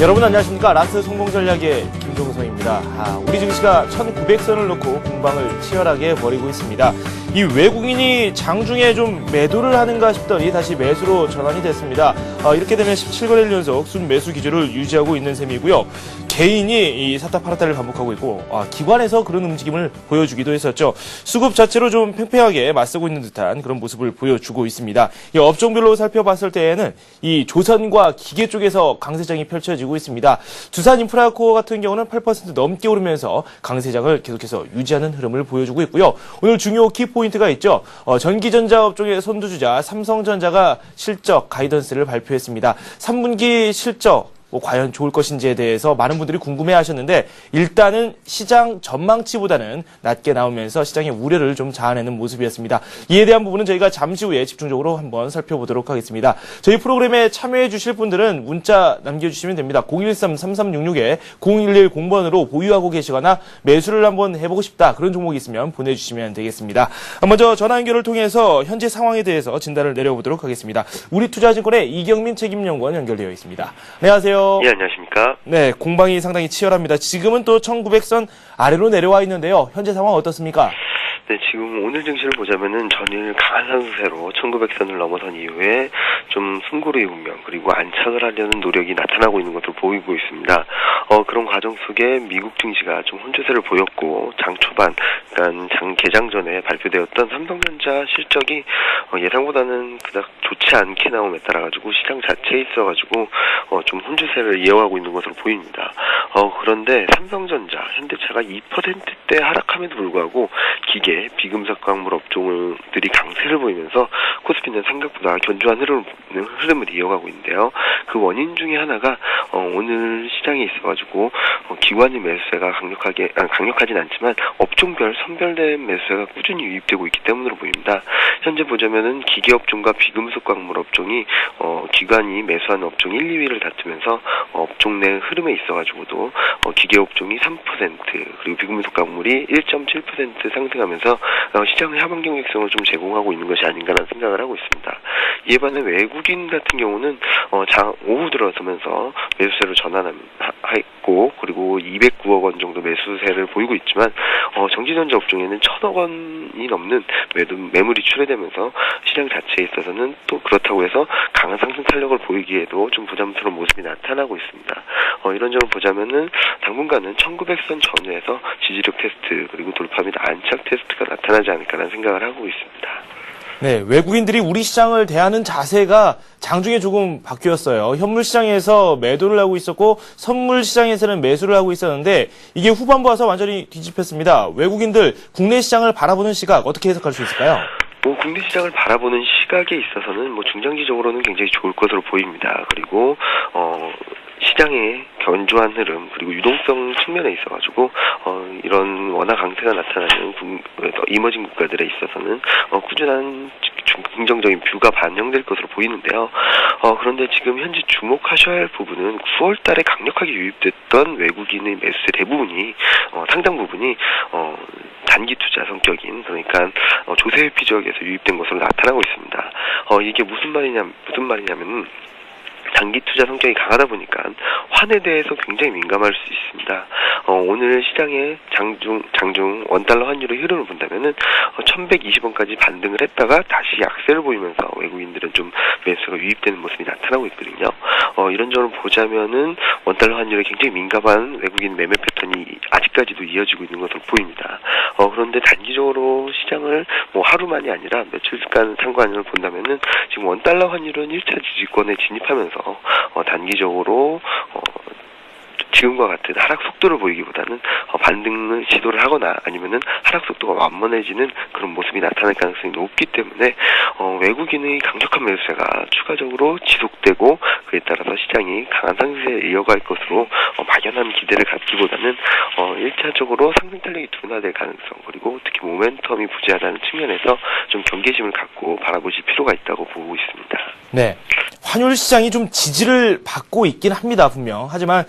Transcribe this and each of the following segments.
여러분 안녕하십니까. 라스 성공 전략의 김종성입니다. 우리 증시가 1900선을 놓고 공방을 치열하게 벌이고 있습니다. 이 외국인이 장중에 좀 매도를 하는가 싶더니 다시 매수로 전환이 됐습니다. 이렇게 되면 17거래일 연속 순매수 기조를 유지하고 있는 셈이고요. 개인이 이 샀다 팔았다를 반복하고 있고 기관에서 그런 움직임을 보여주기도 했었죠. 수급 자체로 좀 팽팽하게 맞서고 있는 듯한 그런 모습을 보여주고 있습니다. 이 업종별로 살펴봤을 때에는 이 조선과 기계 쪽에서 강세장이 펼쳐지고 있습니다. 두산인프라코어 같은 경우는 8% 넘게 오르면서 강세장을 계속해서 유지하는 흐름을 보여주고 있고요. 오늘 중요 키포인트가 있죠. 전기전자 업종의 선두주자 삼성전자가 실적 가이던스를 발표했습니다. 3분기 실적 과연 좋을 것인지에 대해서 많은 분들이 궁금해하셨는데 일단은 시장 전망치보다는 낮게 나오면서 시장의 우려를 좀 자아내는 모습이었습니다. 이에 대한 부분은 저희가 잠시 후에 집중적으로 한번 살펴보도록 하겠습니다. 저희 프로그램에 참여해 주실 분들은 문자 남겨주시면 됩니다. 013-3366-0110번으로 보유하고 계시거나 매수를 한번 해보고 싶다 그런 종목이 있으면 보내주시면 되겠습니다. 먼저 전화 연결을 통해서 현재 상황에 대해서 진단을 내려보도록 하겠습니다. 우리투자증권의 이경민 책임연구원 연결되어 있습니다. 안녕하세요. 예, 안녕하십니까. 네, 공방이 상당히 치열합니다. 지금은 또 1900선 아래로 내려와 있는데요. 현재 상황 어떻습니까? 네, 지금 오늘 증시를 보자면은 전일 강한 상승세로 1900선을 넘어선 이후에 좀 숨고르의 운명 그리고 안착을 하려는 노력이 나타나고 있는 것으로 보이고 있습니다. 그런 과정 속에 미국 증시가 좀 혼조세를 보였고 장 초반, 그러니까 개장 전에 발표되었던 삼성전자 실적이 예상보다는 그닥 좋지 않게 나옴에 따라 가지고 시장 자체에 있어가지고 좀 혼조세를 이어가고 있는 것으로 보입니다. 그런데 삼성전자 현대차가 2%대 하락함에도 불구하고 기계 비금속 광물 업종들이 강세를 보이면서 코스피는 생각보다 견조한 흐름을 이어가고 있는데요. 그 원인 중에 하나가 오늘 시장에 있어가지고 기관의 매수세가 강력하진 않지만 업종별 선별된 매수세가 꾸준히 유입되고 있기 때문으로 보입니다. 현재 보자면은 기계 업종과 비금속 광물 업종이 기관이 매수한 업종 1, 2위를 다투면서 업종 내 흐름에 있어가지고도 기계 업종이 3% 그리고 비금속 광물이 1.7% 상승하면서 시장의 하방 경직성을 좀 제공하고 있는 것이 아닌가라는 생각을 하고 있습니다. 이에 반해 외국인 같은 경우는 오후 들어서면서 매수세로 전환했고 그리고 209억 원 정도 매수세를 보이고 있지만 전기전자 업종에는 1,000억 원이 넘는 매물이 출회되면서 시장 자체에 있어서는 또 그렇다고 해서 강한 상승 탄력을 보이기에도 좀 부담스러운 모습이 나타나고 있습니다. 이런 점을 보자면은 당분간은 1900선 전후에서 지지력 테스트 그리고 돌파 및 안착 테스트가 나타나지 않을까라는 생각을 하고 있습니다. 네, 외국인들이 우리 시장을 대하는 자세가 장중에 조금 바뀌었어요. 현물 시장에서 매도를 하고 있었고 선물 시장에서는 매수를 하고 있었는데 이게 후반부 와서 완전히 뒤집혔습니다. 외국인들 국내 시장을 바라보는 시각 어떻게 해석할 수 있을까요? 국내 시장을 바라보는 시각에 있어서는 중장기적으로는 굉장히 좋을 것으로 보입니다. 그리고 시장의 견조한 흐름 그리고 유동성 측면에 있어가지고 이런 워낙 강세가 나타나는 이머징 국가들에 있어서는 꾸준한 긍정적인 뷰가 반영될 것으로 보이는데요. 그런데 지금 현재 주목하셔야 할 부분은 9월 달에 강력하게 유입됐던 외국인의 매수세 대부분이 상당 부분이 단기 투자 성격인 그러니까 조세 회피 지역에서 유입된 것으로 나타나고 있습니다. 이게 무슨 말이냐면은 단기 투자 성격이 강하다 보니까 환에 대해서 굉장히 민감할 수 있습니다. 오늘 시장의 장중 원달러 환율의 흐름을 본다면은 1120원까지 반등을 했다가 다시 약세를 보이면서 외국인들은 좀 매수가 유입되는 모습이 나타나고 있거든요. 이런 점을 보자면은 원달러 환율에 굉장히 민감한 외국인 매매 패턴이 아직까지도 이어지고 있는 것으로 보입니다. 그런데 단기적으로 시장을 하루만이 아니라 며칠간 상관을 본다면은 지금 원달러 환율은 1차 지지권에 진입하면서 단기적으로 지금과 같은 하락 속도를 보이기보다는 반등을 시도를 하거나 아니면은 하락 속도가 완만해지는 그런 모습이 나타날 가능성이 높기 때문에 외국인의 강력한 매수세가 추가적으로 지속되고 그에 따라서 시장이 강한 상승세에 이어갈 것으로 막연한 기대를 갖기보다는 1차적으로 상승 탄력이 둔화될 가능성 그리고 특히 모멘텀이 부재하다는 측면에서 좀 경계심을 갖고 바라보실 필요가 있다고 보고 있습니다. 네. 환율 시장이 좀 지지를 받고 있긴 합니다, 분명. 하지만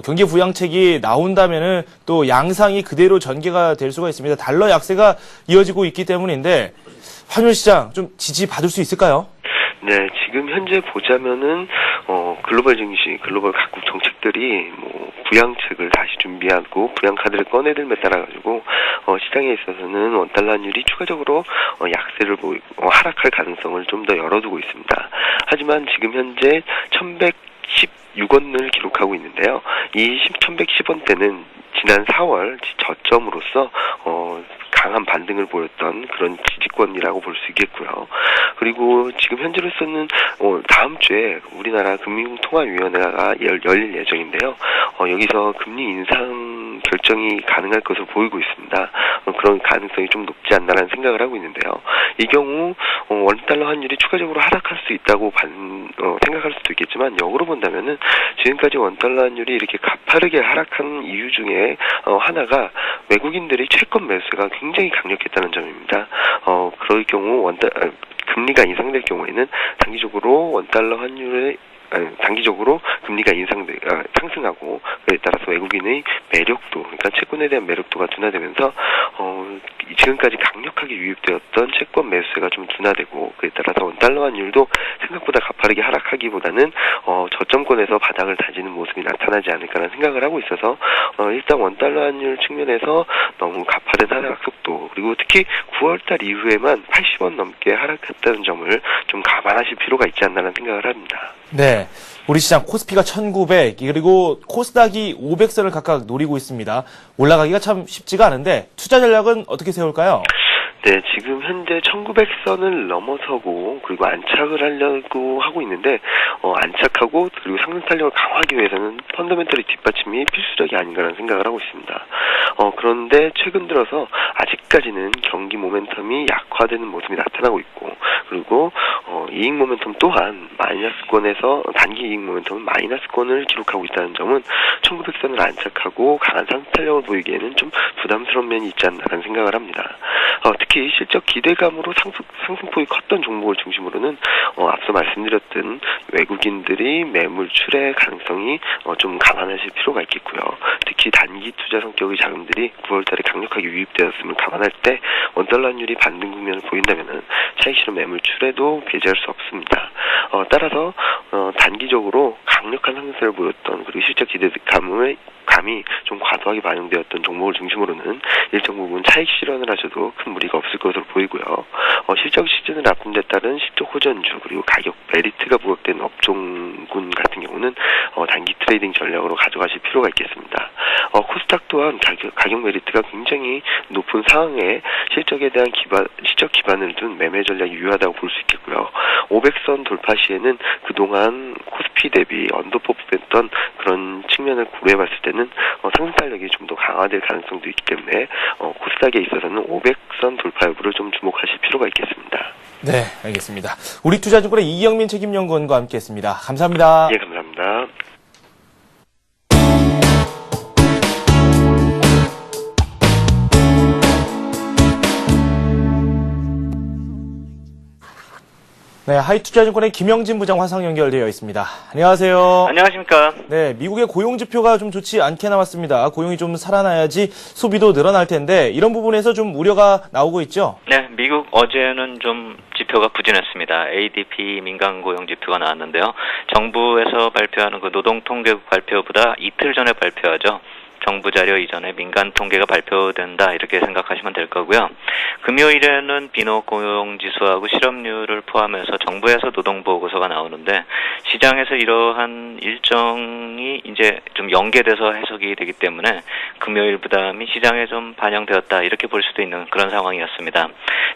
경기 부양책이 나온다면은 또 양상이 그대로 전개가 될 수가 있습니다. 달러 약세가 이어지고 있기 때문인데 환율 시장 좀 지지받을 수 있을까요? 네, 지금 현재 보자면은 글로벌 증시, 글로벌 각국 정책들이 뭐 부양책을 다시 준비하고 부양 카드를 꺼내들에 따라 가지고 시장에 있어서는 원달러 환율이 추가적으로 약세를 보이고 하락할 가능성을 좀 더 열어두고 있습니다. 하지만 지금 현재 1116원을 기록하고 있는데요. 이 1110원대는 지난 4월 저점으로서 강한 반등을 보였던 그런 지지권이라고 볼 수 있겠고요. 그리고 지금 현재로서는 다음 주에 우리나라 금융통화위원회가 열릴 예정인데요. 여기서 금리 인상 결정이 가능할 것으로 보이고 있습니다. 그런 가능성이 좀 높지 않나라는 생각을 하고 있는데요. 이 경우 원달러 환율이 추가적으로 하락할 수 있다고 생각할 수도 있겠지만 역으로 본다면은 지금까지 원달러 환율이 이렇게 가파르게 하락한 이유 중에 하나가 외국인들의 채권 매수가 굉장히 강력했다는 점입니다. 그럴 경우 금리가 인상될 경우에는 단기적으로 금리가 상승하고 그에 따라서 외국인의 매력도, 그러니까 채권에 대한 매력도가 둔화되면서 지금까지 강력하게 유입되었던 채권 매수세가 좀 둔화되고 그에 따라서 원달러 환율도 생각보다 가파르게 하락하기보다는 저점권에서 바닥을 다지는 모습이 나타나지 않을까라는 생각을 하고 있어서 일단 원달러 환율 측면에서 너무 가파른 하락 속도, 그리고 특히 9월달 이후에만 80원 넘게 하락했다는 점을 좀 감안하실 필요가 있지 않나라는 생각을 합니다. 네. 우리 시장 코스피가 1900, 그리고 코스닥이 500선을 각각 노리고 있습니다. 올라가기가 참 쉽지가 않은데 투자 전략은 어떻게 세울까요? 네, 지금 현재 1900선을 넘어서고 그리고 안착을 하려고 하고 있는데 안착하고 그리고 상승 탄력을 강화하기 위해서는 펀더멘털의 뒷받침이 필수적이 아닌가라는 생각을 하고 있습니다. 그런데 최근 들어서 아직까지는 경기 모멘텀이 약화되는 모습이 나타나고 있고, 그리고 이익 모멘텀 또한 마이너스권에서 단기 이익 모멘텀은 마이너스권을 기록하고 있다는 점은 1900선을 안착하고 강한 상승 탄력을 보이기에는 좀 부담스러운 면이 있지 않나라는 생각을 합니다. 특히 실적 기대감으로 상승폭이 컸던 종목을 중심으로는 앞서 말씀드렸던 외국인들이 매물출의 가능성이 좀 감안하실 필요가 있겠고요. 특히 단기 투자 성격의 자금들이 9월달에 강력하게 유입되었음을 감안할 때 원달러 환율이 반등 국면을 보인다면은 차익 실현 매물출에도 배제할 수 없습니다. 따라서 단기적으로 강력한 상승세를 보였던, 그리고 실적 기대감이 좀 과도하게 반영되었던 종목을 중심으로는 일정 부분 차익 실현을 하셔도 큰 무리가 없을 것으로 보이고요. 실적 시즌을 앞둔 데 따른 실적 호전주, 그리고 가격 메리트가 부각된 업종군 같은 경우는 단기 트레이딩 전략으로 가져가실 필요가 있겠습니다. 코스닥 또한 가격 메리트가 굉장히 높은 상황에 실적에 대한 실적 기반을 둔 매매 전략이 유효하다고 볼 수 있겠고요. 500선 돌파 시에는 그동안 코스피 대비 언더퍼폼했던 그런 측면을 고려해봤을 때는 상승 탄력이 좀 더 강화될 가능성도 있기 때문에 코스닥에 있어서는 500선 돌파 여부를 좀 주목하실 필요가 있겠습니다. 네, 알겠습니다. 우리 투자증권의 이영민 책임연구원과 함께했습니다. 감사합니다. 예, 감사합니다. 네, 하이투자증권의 김영진 부장 화상 연결되어 있습니다. 안녕하세요. 안녕하십니까. 네, 미국의 고용 지표가 좀 좋지 않게 나왔습니다. 고용이 좀 살아나야지 소비도 늘어날 텐데 이런 부분에서 좀 우려가 나오고 있죠? 네, 미국 어제는 좀 지표가 부진했습니다. ADP 민간 고용 지표가 나왔는데요. 정부에서 발표하는 그 노동통계국 발표보다 이틀 전에 발표하죠. 정부 자료 이전에 민간 통계가 발표된다, 이렇게 생각하시면 될 거고요. 금요일에는 비농업 고용 지수하고 실업률을 포함해서 정부에서 노동 보고서가 나오는데 시장에서 이러한 일정이 이제 좀 연계돼서 해석이 되기 때문에 금요일 부담이 시장에 좀 반영되었다, 이렇게 볼 수도 있는 그런 상황이었습니다.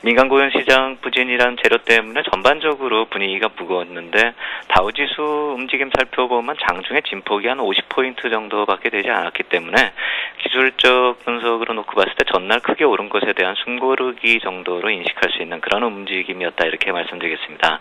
민간 고용 시장 부진이란 재료 때문에 전반적으로 분위기가 무거웠는데 다우지수 움직임 살펴보면 장중에 진폭이 한 50포인트 정도밖에 되지 않았기 때문에 기술적 분석으로 놓고 봤을 때 전날 크게 오른 것에 대한 숨고르기 정도로 인식할 수 있는 그런 움직임이었다, 이렇게 말씀드리겠습니다.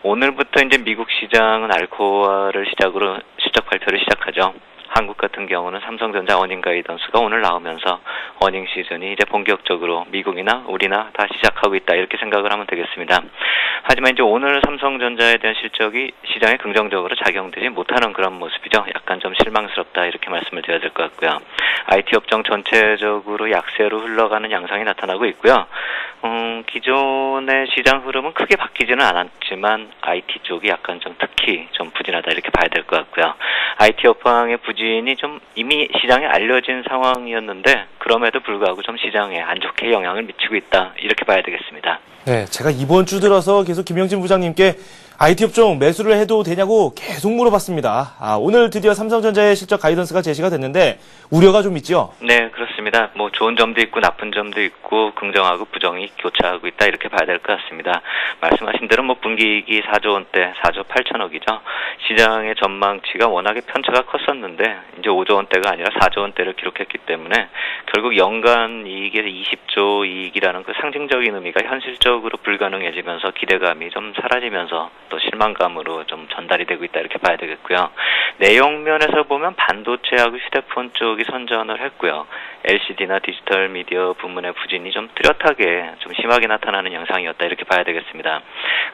오늘부터 이제 미국 시장은 알코아를 시작으로 실적 발표를 시작하죠. 한국 같은 경우는 삼성전자 어닝 가이던스가 오늘 나오면서 어닝 시즌이 이제 본격적으로 미국이나 우리나 다 시작하고 있다, 이렇게 생각을 하면 되겠습니다. 하지만 이제 오늘 삼성전자에 대한 실적이 시장에 긍정적으로 작용되지 못하는 그런 모습이죠. 약간 좀 실망스럽다, 이렇게 말씀을 드려야 될 것 같고요. IT 업종 전체적으로 약세로 흘러가는 양상이 나타나고 있고요. 기존의 시장 흐름은 크게 바뀌지는 않았지만 IT 쪽이 약간 좀 특히 좀 부진하다 이렇게 봐야 될 것 같고요. IT 업황의 부진이 좀 이미 시장에 알려진 상황이었는데 그럼에도 불구하고 좀 시장에 안 좋게 영향을 미치고 있다 이렇게 봐야 되겠습니다. 네, 제가 이번 주 들어서 계속 김영진 부장님께 IT 업종 매수를 해도 되냐고 계속 물어봤습니다. 오늘 드디어 삼성전자의 실적 가이던스가 제시가 됐는데 우려가 좀 있죠? 네, 그렇습니다. 뭐 좋은 점도 있고 나쁜 점도 있고 긍정하고 부정이 교차하고 있다 이렇게 봐야 될 것 같습니다. 말씀하신 대로 뭐 분기이익이 4조 원대, 4조 8천억이죠. 시장의 전망치가 워낙에 편차가 컸었는데 이제 5조 원대가 아니라 4조 원대를 기록했기 때문에 결국 연간 이익에서 20조 이익이라는 그 상징적인 의미가 현실적으로 불가능해지면서 기대감이 좀 사라지면서 또 실망감으로 좀 전달이 되고 있다 이렇게 봐야 되겠고요. 내용 면에서 보면 반도체하고 휴대폰 쪽이 선전을 했고요. LCD나 디지털 미디어 부문의 부진이 좀 뚜렷하게 좀 심하게 나타나는 양상이었다 이렇게 봐야 되겠습니다.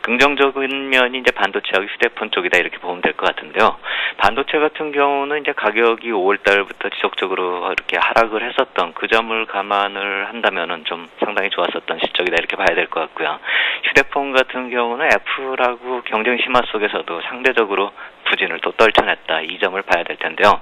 긍정적인 면이 이제 반도체하고 휴대폰 쪽이다 이렇게 보면 될 것 같은데요. 반도체 같은 경우는 이제 가격이 5월 달부터 지속적으로 이렇게 하락을 했었던 그 점을 감안을 한다면은 좀 상당히 좋았었던 실적이다 이렇게 봐야 될 것 같고요. 휴대폰 같은 경우는 애플하고 경쟁 심화 속에서도 상대적으로 부진을 또 떨쳐냈다. 이 점을 봐야 될 텐데요.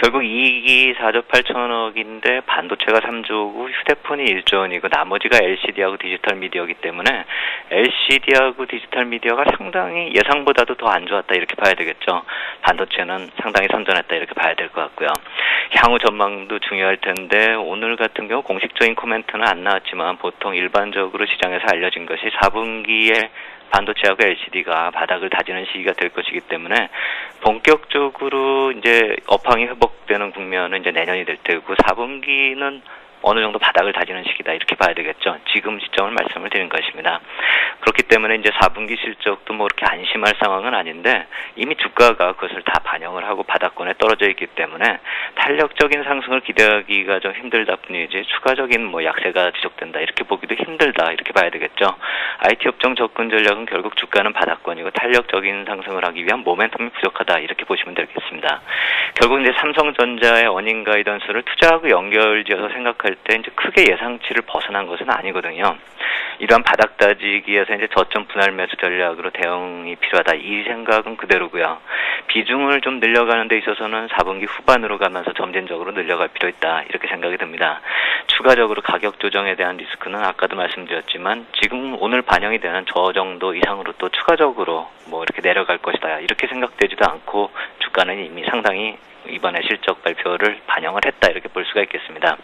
결국 이익이 4조 8천억인데 반도체가 3조고 휴대폰이 1조 원이고 나머지가 LCD하고 디지털 미디어이기 때문에 LCD하고 디지털 미디어가 상당히 예상보다도 더 안 좋았다 이렇게 봐야 되겠죠. 반도체는 상당히 선전했다 이렇게 봐야 될 것 같고요. 향후 전망도 중요할 텐데 오늘 같은 경우 공식적인 코멘트는 안 나왔지만 보통 일반적으로 시장에서 알려진 것이 4분기에 반도체하고 LCD가 바닥을 다지는 시기가 될 것이기 때문에 본격적으로 이제 업황이 회복되는 국면은 이제 내년이 될 테고 4분기는 어느 정도 바닥을 다지는 시기다 이렇게 봐야 되겠죠. 지금 시점을 말씀을 드린 것입니다. 그렇기 때문에 이제 4분기 실적도 뭐 이렇게 안심할 상황은 아닌데 이미 주가가 그것을 다 반영을 하고 바닥권에 떨어져 있기 때문에 탄력적인 상승을 기대하기가 좀 힘들다 뿐이지 추가적인 뭐 약세가 지속된다 이렇게 보기도 힘들다 이렇게 봐야 되겠죠. IT 업종 접근 전략은 결국 주가는 바닥권이고 탄력적인 상승을 하기 위한 모멘텀이 부족하다 이렇게 보시면 되겠습니다. 결국 이제 삼성전자의 어닝 가이던스를 투자하고 연결지어서 생각할 때 이제 크게 예상치를 벗어난 것은 아니거든요. 이러한 바닥 다지기에서 이제 저점 분할 매수 전략으로 대응이 필요하다. 이 생각은 그대로고요. 비중을 좀 늘려가는 데 있어서는 4분기 후반으로 가면서 점진적으로 늘려갈 필요 있다. 이렇게 생각이 듭니다. 추가적으로 가격 조정에 대한 리스크는 아까도 말씀드렸지만 지금 오늘 반영이 되는 저 정도 이상으로 또 추가적으로 뭐 이렇게 내려갈 것이다. 이렇게 생각되지도 않고 주가는 이미 상당히 이번에 실적 발표를 반영을 했다 이렇게 볼 수가 있겠습니다.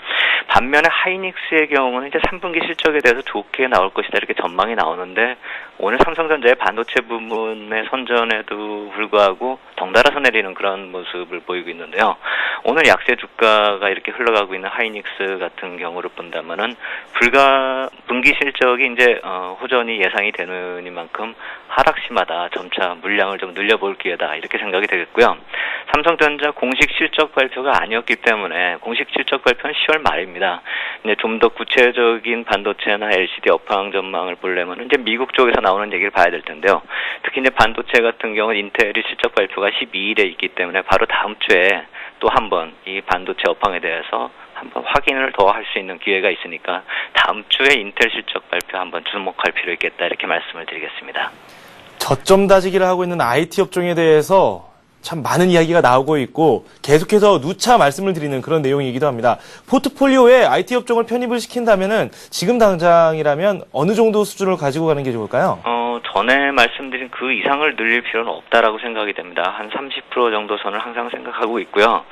반면에 하이닉스의 경우는 이제 3분기 실적에 대해서 좋게 나올 것이다 이렇게 전망이 나오는데 오늘 삼성전자의 반도체 부문의 선전에도 불구하고 덩달아서 내리는 그런 모습을 보이고 있는데요. 오늘 약세 주가가 이렇게 흘러가고 있는 하이닉스 같은 경우를 본다면은 분기 실적이 이제 호전이 예상이 되는 이만큼 하락심하다. 점차 물량을 좀 늘려볼 기회다 이렇게 생각이 되겠고요. 삼성전자 공식 실적 발표가 아니었기 때문에 공식 실적 발표는 10월 말입니다. 이제 좀 더 구체적인 반도체나 LCD 업황 전망을 보려면 이제 미국 쪽에서 나오는 얘기를 봐야 될 텐데요. 특히 이제 반도체 같은 경우는 인텔이 실적 발표가 12일에 있기 때문에 바로 다음 주에 또 한번 이 반도체 업황에 대해서 한번 확인을 더 할 수 있는 기회가 있으니까 다음 주에 인텔 실적 발표 한번 주목할 필요 있겠다 이렇게 말씀을 드리겠습니다. 저점 다지기를 하고 있는 IT 업종에 대해서 참 많은 이야기가 나오고 있고 계속해서 누차 말씀을 드리는 그런 내용이기도 합니다. 포트폴리오에 IT 업종을 편입을 시킨다면은 지금 당장이라면 어느 정도 수준을 가지고 가는 게 좋을까요? 전에 말씀드린 그 이상을 늘릴 필요는 없다라고 생각이 됩니다. 한 30% 정도 선을 항상 생각하고 있고요.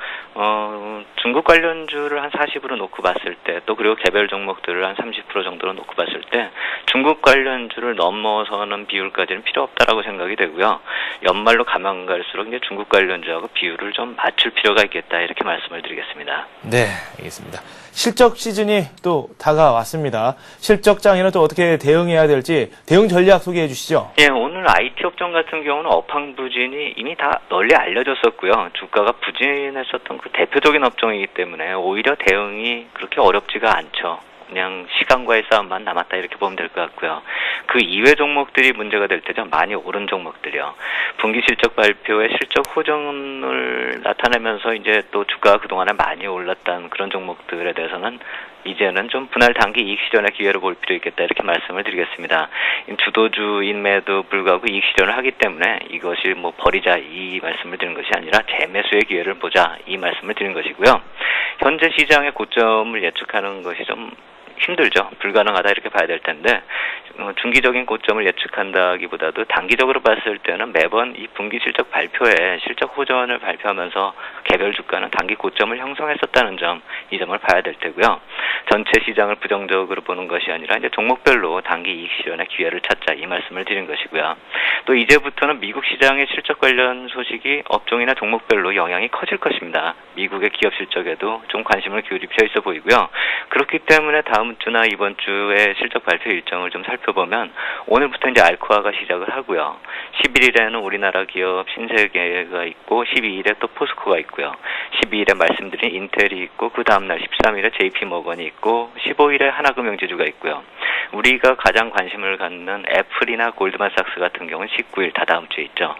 중국 관련주를 한 40으로 놓고 봤을 때, 또 그리고 개별 종목들을 한 30% 정도로 놓고 봤을 때, 중국 관련주를 넘어서는 비율까지는 필요 없다라고 생각이 되고요. 연말로 가면 갈수록 이제 중국 관련주하고 비율을 좀 맞출 필요가 있겠다 이렇게 말씀을 드리겠습니다. 네, 알겠습니다. 실적 시즌이 또 다가왔습니다. 실적장에는 또 어떻게 대응해야 될지 대응 전략 소개해 주시죠. 예, 오늘 IT 업종 같은 경우는 업황 부진이 이미 다 널리 알려졌었고요. 주가가 부진했었던 그 대표적인 업종이기 때문에 오히려 대응이 그렇게 어렵지가 않죠. 그냥 시간과의 싸움만 남았다 이렇게 보면 될 것 같고요. 그 이외 종목들이 문제가 될 때죠. 많이 오른 종목들이요. 분기 실적 발표에 실적 호전을 나타내면서 이제 또 주가가 그동안에 많이 올랐던 그런 종목들에 대해서는 이제는 좀 분할 단기 이익 실현의 기회를 볼 필요 있겠다 이렇게 말씀을 드리겠습니다. 주도주인매도 불구하고 이익 실현을 하기 때문에 이것이 뭐 버리자 이 말씀을 드린 것이 아니라 재매수의 기회를 보자 이 말씀을 드린 것이고요. 현재 시장의 고점을 예측하는 것이 좀 힘들죠. 불가능하다 이렇게 봐야 될 텐데 중기적인 고점을 예측한다기보다도 단기적으로 봤을 때는 매번 이 분기 실적 발표에 실적 호전을 발표하면서 개별 주가는 단기 고점을 형성했었다는 점, 이 점을 봐야 될 테고요. 전체 시장을 부정적으로 보는 것이 아니라 이제 종목별로 단기 이익 실현의 기회를 찾자 이 말씀을 드린 것이고요. 또 이제부터는 미국 시장의 실적 관련 소식이 업종이나 종목별로 영향이 커질 것입니다. 미국의 기업 실적에도 좀 관심을 기울일 필요 있어 보이고요. 그렇기 때문에 다음 주나 이번 주에 실적 발표 일정을 좀 살펴보면 오늘부터 이제 알코아가 시작을 하고요. 11일에는 우리나라 기업 신세계가 있고 12일에 또 포스코가 있고요. 12일에 말씀드린 인텔이 있고 그 다음날 13일에 JP모건이 있고 15일에 하나금융지주가 있고요. 우리가 가장 관심을 갖는 애플이나 골드만삭스 같은 경우는 19일 다다음 주에 있죠.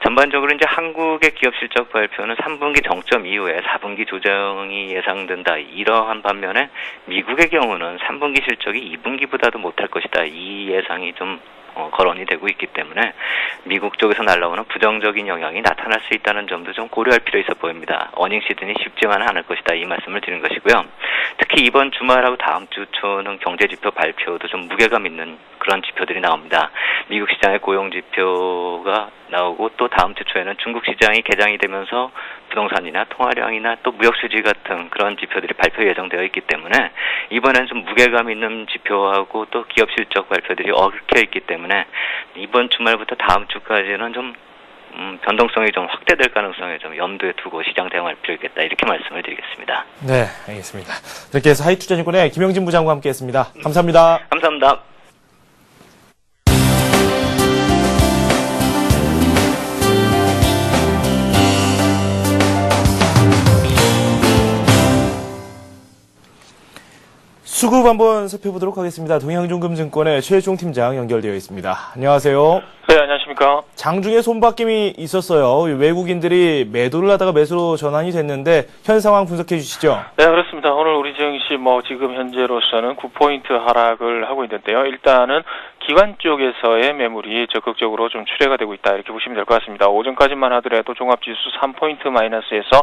전반적으로 이제 한국의 기업 실적 발표는 3분기 정점 이후에 4분기 조정이 예상된다. 이러한 반면에 미국의 경우는 3분기 실적이 2분기보다도 못할 것이다. 이 예상이 좀 거론이 되고 있기 때문에 미국 쪽에서 날라오는 부정적인 영향이 나타날 수 있다는 점도 좀 고려할 필요 있어 보입니다. 어닝 시즌이 쉽지만은 않을 것이다 이 말씀을 드린 것이고요. 특히 이번 주말하고 다음 주 초는 경제지표 발표도 좀 무게감 있는 그런 지표들이 나옵니다. 미국 시장의 고용지표가 나오고 또 다음 주 초에는 중국 시장이 개장이 되면서 부동산이나 통화량이나 또 무역수지 같은 그런 지표들이 발표 예정되어 있기 때문에 이번엔 좀 무게감 있는 지표하고 또 기업 실적 발표들이 얽혀 있기 때문에 이번 주말부터 다음 주까지는 좀 변동성이 좀 확대될 가능성을 좀 염두에 두고 시장 대응할 필요 있겠다 이렇게 말씀을 드리겠습니다. 네, 알겠습니다. 이렇게 해서 하이투자증권의 김영진 부장과 함께했습니다. 감사합니다. 감사합니다. 수급 한번 살펴보도록 하겠습니다. 동양중금증권의 최종 팀장 연결되어 있습니다. 안녕하세요. 네, 안녕하십니까. 장중에 손바뀜이 있었어요. 외국인들이 매도를 하다가 매수로 전환이 됐는데 현 상황 분석해 주시죠. 네, 그렇습니다. 오늘 우리 증시 지금 현재로서는 9포인트 하락을 하고 있는데요. 일단은 기관 쪽에서의 매물이 적극적으로 좀 출회가 되고 있다 이렇게 보시면 될 것 같습니다. 오전까지만 하더라도 종합지수 3포인트 마이너스에서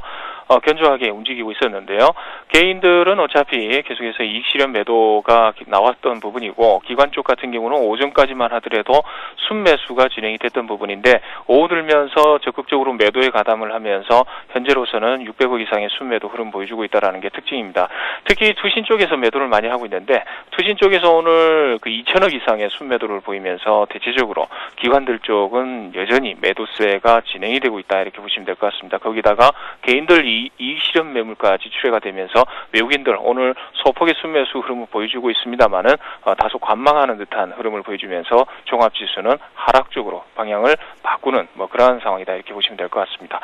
견조하게 움직이고 있었는데요. 개인들은 어차피 계속해서 이익 실현 매도가 나왔던 부분이고 기관 쪽 같은 경우는 오전까지만 하더라도 순매수가 진행이 됐던 부분인데 오후 들면서 적극적으로 매도에 가담을 하면서 현재로서는 600억 이상의 순매도 흐름 보여주고 있다는 게 특징입니다. 특히 투신 쪽에서 매도를 많이 하고 있는데 투신 쪽에서 오늘 그 2천억 이상의 순매도를 보이면서 대체적으로 기관들 쪽은 여전히 매도세가 진행이 되고 있다 이렇게 보시면 될 것 같습니다. 거기다가 개인들 이익 실현 매물까지 출회가 되면서 외국인들 오늘 소폭의 순매수 흐름을 보여주고 있습니다만은 다소 관망하는 듯한 흐름을 보여주면서 종합지수는 하락 쪽으로 방향을 바꾸는 그러한 상황이다 이렇게 보시면 될 것 같습니다.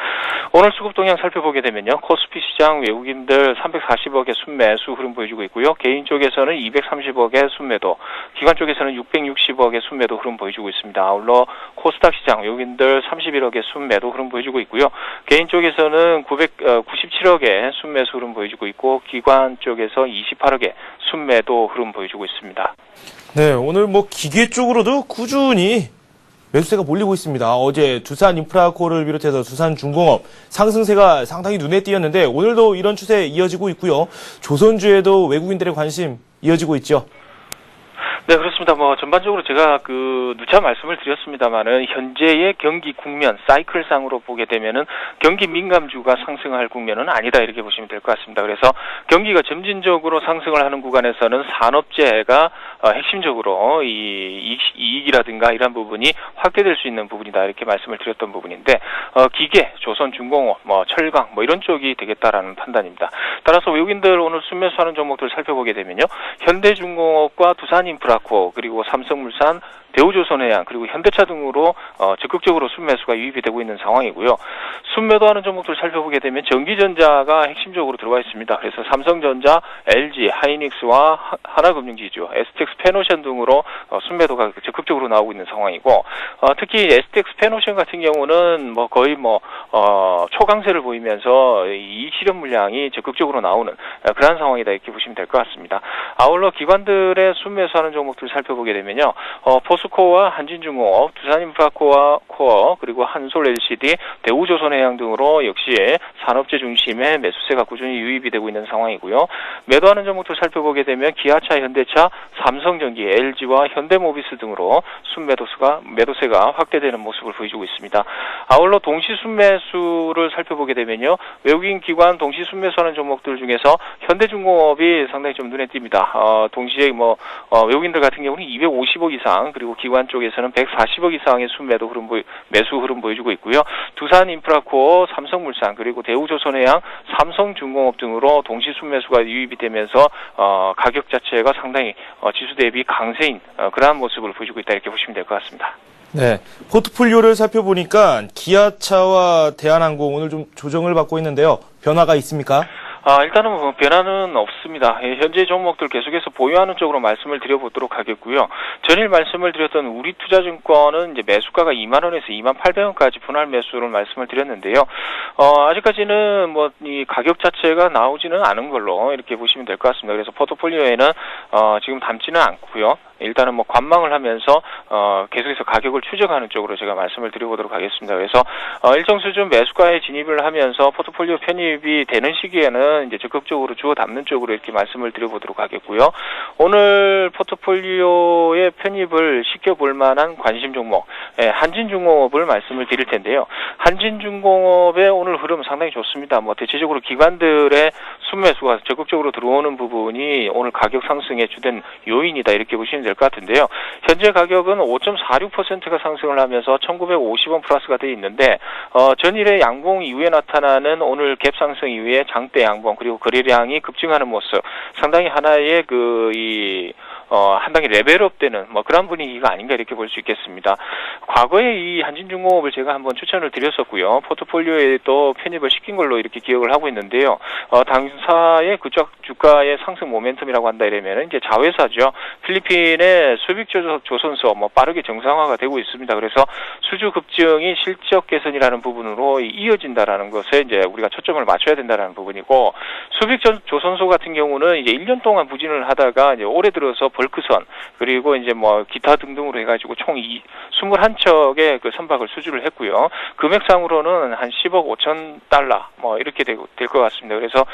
오늘 수급 동향 살펴보게 되면요. 코스피 시장 외국인들 340억의 순매수 흐름 보여주고 있고요. 개인 쪽에서는 230억의 순매도, 기관 쪽에서는 660억의 순매도 흐름 보여주고 있습니다. 아울러 코스닥 시장 외국인들 31억의 순매도 흐름 보여주고 있고요. 개인 쪽에서는 997억의 순매수 흐름 보여주고 있고 기관 쪽에서 28억의 순매도 흐름 보여주고 있습니다. 네, 오늘 기계 쪽으로도 꾸준히 매수세가 몰리고 있습니다. 어제 두산인프라코를 비롯해서 두산중공업 상승세가 상당히 눈에 띄었는데 오늘도 이런 추세 이어지고 있고요. 조선주에도 외국인들의 관심 이어지고 있죠. 네, 그렇습니다. 전반적으로 제가 누차 말씀을 드렸습니다만은, 현재의 경기 국면, 사이클상으로 보게 되면은, 경기 민감주가 상승할 국면은 아니다, 이렇게 보시면 될 것 같습니다. 그래서, 경기가 점진적으로 상승을 하는 구간에서는 산업재해가, 핵심적으로, 이익이라든가 이런 부분이 확대될 수 있는 부분이다, 이렇게 말씀을 드렸던 부분인데, 기계, 조선중공업, 철강, 이런 쪽이 되겠다라는 판단입니다. 따라서 외국인들 오늘 순매수하는 종목들 살펴보게 되면요, 현대중공업과 두산인프라코, 그리고 삼성물산, 대우조선해양 그리고 현대차 등으로 적극적으로 순매수가 유입이 되고 있는 상황이고요. 순매도하는 종목들 살펴보게 되면 전기전자가 핵심적으로 들어와 있습니다. 그래서 삼성전자, LG, 하이닉스와 하나금융지주, STX 페노션 등으로 순매도가 적극적으로 나오고 있는 상황이고, 특히 STX 페노션 같은 경우는 거의 초강세를 보이면서 이익 실현 물량이 적극적으로 나오는 그런 상황이다 이렇게 보시면 될 것 같습니다. 아울러 기관들의 순매수하는 종목들 살펴보게 되면요, 포스코와 한진중공업, 두산인프라코어 그리고 한솔 LCD, 대우조선해양 등으로 역시 산업재 중심의 매수세가 꾸준히 유입이 되고 있는 상황이고요. 매도하는 종목들 살펴보게 되면 기아차, 현대차, 삼성전기, LG와 현대모비스 등으로 매도세가 확대되는 모습을 보여주고 있습니다. 아울러 동시 순매수를 살펴보게 되면요, 외국인 기관 동시 순매수하는 종목들 중에서 현대중공업이 상당히 좀 눈에 띕니다. 동시에 외국인들 같은 경우는 250억 이상, 그리고 기관 쪽에서는 140억 이상의 매수 흐름 보여주고 있고요. 두산인프라코어, 삼성물산 그리고 대우조선해양, 삼성중공업 등으로 동시 순매수가 유입이 되면서 가격 자체가 상당히 지수 대비 강세인 그러한 모습을 보여주고 있다 이렇게 보시면 될 것 같습니다. 네, 포트폴리오를 살펴보니까 기아차와 대한항공 오늘 좀 조정을 받고 있는데요. 변화가 있습니까? 일단은 변화는 없습니다. 현재 종목들 계속해서 보유하는 쪽으로 말씀을 드려보도록 하겠고요. 전일 말씀을 드렸던 우리투자증권은 이제 매수가가 2만 원에서 2만 800원까지 분할 매수를 말씀을 드렸는데요. 아직까지는 이 가격 자체가 나오지는 않은 걸로 이렇게 보시면 될 것 같습니다. 그래서 포트폴리오에는 지금 담지는 않고요. 일단은 관망을 하면서 계속해서 가격을 추적하는 쪽으로 제가 말씀을 드려보도록 하겠습니다. 그래서 일정 수준 매수가에 진입을 하면서 포트폴리오 편입이 되는 시기에는 이제 적극적으로 주워 담는 쪽으로 이렇게 말씀을 드려보도록 하겠고요. 오늘 포트폴리오에 편입을 시켜볼 만한 관심 종목, 한진중공업을 말씀을 드릴 텐데요. 한진중공업의 오늘 흐름 상당히 좋습니다. 대체적으로 기관들의 순매수가 적극적으로 들어오는 부분이 오늘 가격 상승의 주된 요인이다 이렇게 보시면 될 것 같은데요. 현재 가격은 5.46%가 상승을 하면서 1950원 플러스가 되어 있는데, 전일의 양봉 이후에 나타나는 오늘 갭 상승 이후에 장대 양봉 그리고 거래량이 급증하는 모습, 상당히 하나의 한 단계 레벨업 되는 그런 분위기가 아닌가 이렇게 볼 수 있겠습니다. 과거에 이 한진중공업을 제가 한번 추천을 드렸었고요. 포트폴리오에도 편입을 시킨 걸로 이렇게 기억을 하고 있는데요. 당사의 그쪽 주가의 상승 모멘텀이라고 한다 이러면 이제 자회사죠. 필리핀의 수빅 조선소 빠르게 정상화가 되고 있습니다. 그래서 수주 급증이 실적 개선이라는 부분으로 이어진다라는 것에 이제 우리가 초점을 맞춰야 된다라는 부분이고, 수빅 조선소 같은 경우는 이제 1년 동안 부진을 하다가 이제 올해 들어서 벌크선 그리고 이제 기타 등등으로 해가지고 총 21척의 그 선박을 수주를 했고요. 금액상으로는 한 10억 5천 달러 이렇게 될 것 같습니다. 그래서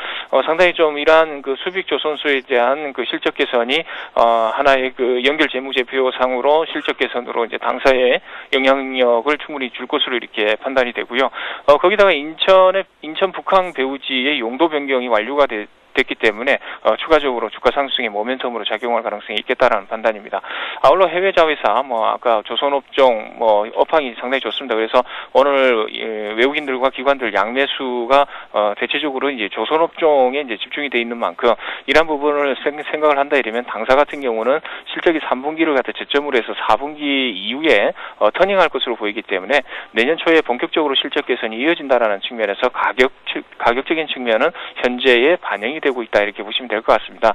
상당히 좀 이러한 그 수빅 조선소에 대한 그 실적 개선이 하나의 그 연결 재무제표상으로 실적 개선으로 이제 당사의 영향력을 충분히 줄 것으로 이렇게 판단이 되고요. 거기다가 인천 북항 배후지의 용도 변경이 완료가 됐기 때문에 추가적으로 주가 상승의 모멘텀으로 작용할 가능성이 있겠다라는 판단입니다. 아울러 해외 자회사 아까 조선업종 업황이 상당히 좋습니다. 그래서 오늘 외국인들과 기관들 양매수가 대체적으로 이제 조선업종에 이제 집중이 돼 있는 만큼 이런 부분을 생각을 한다 이러면 당사 같은 경우는 실적이 3분기를 갖다 저점으로 해서 4분기 이후에 터닝할 것으로 보이기 때문에 내년 초에 본격적으로 실적 개선이 이어진다라는 측면에서 가격적인 측면은 현재의 반영이 되고 있다 이렇게 보시면 될 것 같습니다.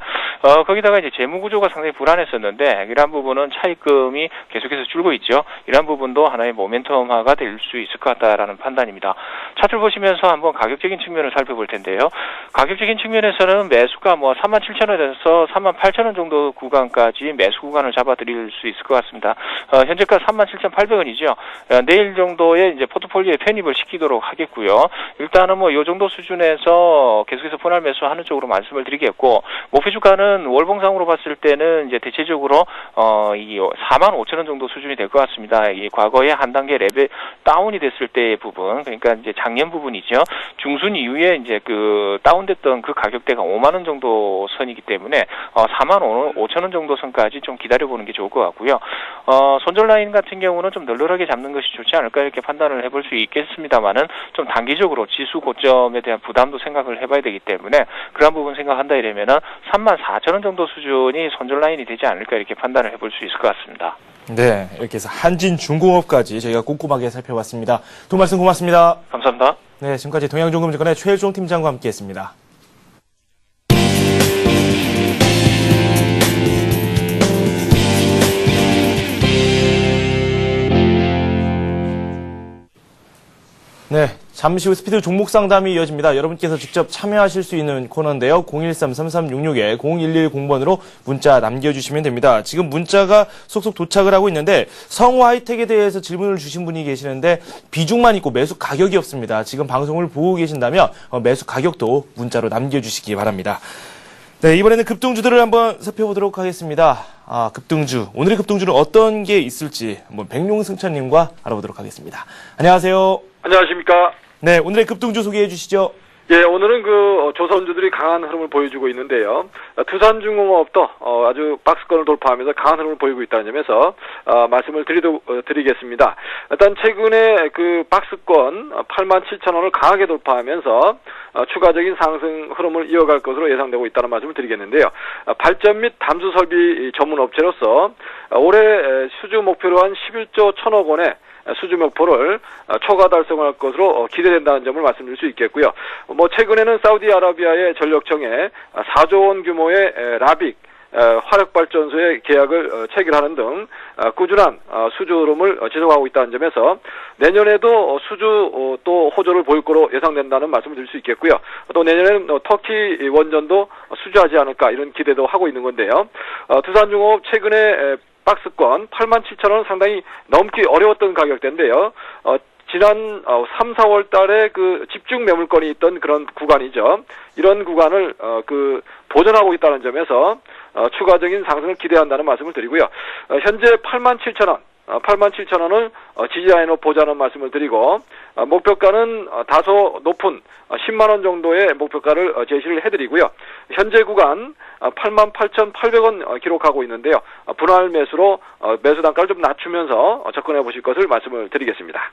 거기다가 이제 재무 구조가 상당히 불안했었는데 이러한 부분은 차익금이 계속해서 줄고 있죠. 이러한 부분도 하나의 모멘텀화가 될 수 있을 것 같다라는 판단입니다. 차트를 보시면서 한번 가격적인 측면을 살펴볼 텐데요. 가격적인 측면에서는 매수가 37,000원에서 38,000원 정도 구간까지 매수 구간을 잡아드릴 수 있을 것 같습니다. 현재가 37,800원이죠. 내일 정도에 이제 포트폴리오에 편입을 시키도록 하겠고요. 일단은 이 정도 수준에서 계속해서 분할 매수하는 쪽으로 말씀을 드리겠고, 목표 주가는 월봉상으로 봤을 때는 이제 대체적으로 45,000원 정도 수준이 될 것 같습니다. 이 과거에 한 단계 레벨 다운이 됐을 때의 부분, 그러니까 이제 작년 부분이죠. 중순 이후에 이제 그 다운됐던 그 가격대가 5만 원 정도 선이기 때문에 45,000원 정도 선까지 좀 기다려보는 게 좋을 것 같고요. 손절 라인 같은 경우는 좀 널널하게 잡는 것이 좋지 않을까 이렇게 판단을 해볼 수 있겠습니다만은 좀 단기적으로 지수 고점에 대한 부담도 생각을 해봐야 되기 때문에 그런 부분 생각한다 이러면은 34,000원 정도 수준이 손절 라인이 되지 않을까 이렇게 판단을 해볼 수 있을 것 같습니다. 네, 이렇게 해서 한진중공업까지 저희가 꼼꼼하게 살펴봤습니다. 두 말씀 고맙습니다. 감사합니다. 네, 지금까지 동양종금증권의 최일종 팀장과 함께했습니다. 네, 잠시 후 스피드 종목 상담이 이어집니다. 여러분께서 직접 참여하실 수 있는 코너인데요. 013-3366-0110번으로 문자 남겨주시면 됩니다. 지금 문자가 속속 도착을 하고 있는데 성우 하이텍에 대해서 질문을 주신 분이 계시는데 비중만 있고 매수 가격이 없습니다. 지금 방송을 보고 계신다면 매수 가격도 문자로 남겨주시기 바랍니다. 네, 이번에는 급등주들을 한번 살펴보도록 하겠습니다. 급등주. 오늘의 급등주는 어떤 게 있을지 한번 백룡승천님과 알아보도록 하겠습니다. 안녕하세요. 안녕하십니까. 네, 오늘의 급등주 소개해 주시죠. 예, 오늘은 조선주들이 강한 흐름을 보여주고 있는데요. 두산중공업도 아주 박스권을 돌파하면서 강한 흐름을 보이고 있다는 점에서 말씀을 드리겠습니다. 일단 최근에 그 박스권 87,000원을 강하게 돌파하면서 추가적인 상승 흐름을 이어갈 것으로 예상되고 있다는 말씀을 드리겠는데요. 발전 및 담수 설비 전문 업체로서 올해 수주 목표로 한 11조 1천억 원의 수주 목표를 초과 달성할 것으로 기대된다는 점을 말씀드릴 수 있겠고요. 최근에는 사우디아라비아의 전력청에 4조 원 규모의 라빅 화력발전소의 계약을 체결하는 등 꾸준한 수주 흐름을 지속하고 있다는 점에서 내년에도 수주 또 호조를 보일 거로 예상된다는 말씀을 드릴 수 있겠고요. 또 내년에는 터키 원전도 수주하지 않을까 이런 기대도 하고 있는 건데요. 두산중공업 최근에 박스권 87,000원 상당히 넘기 어려웠던 가격대인데요. 지난 3, 4월 달에 그 집중 매물권이 있던 그런 구간이죠. 이런 구간을 보존하고 있다는 점에서 추가적인 상승을 기대한다는 말씀을 드리고요. 현재 87,000원을 지지라인으로 보자는 말씀을 드리고 목표가는 다소 높은 10만 원 정도의 목표가를 제시를 해드리고요. 현재 구간 88,800원 기록하고 있는데요. 분할 매수로 매수 단가를 좀 낮추면서 접근해 보실 것을 말씀을 드리겠습니다.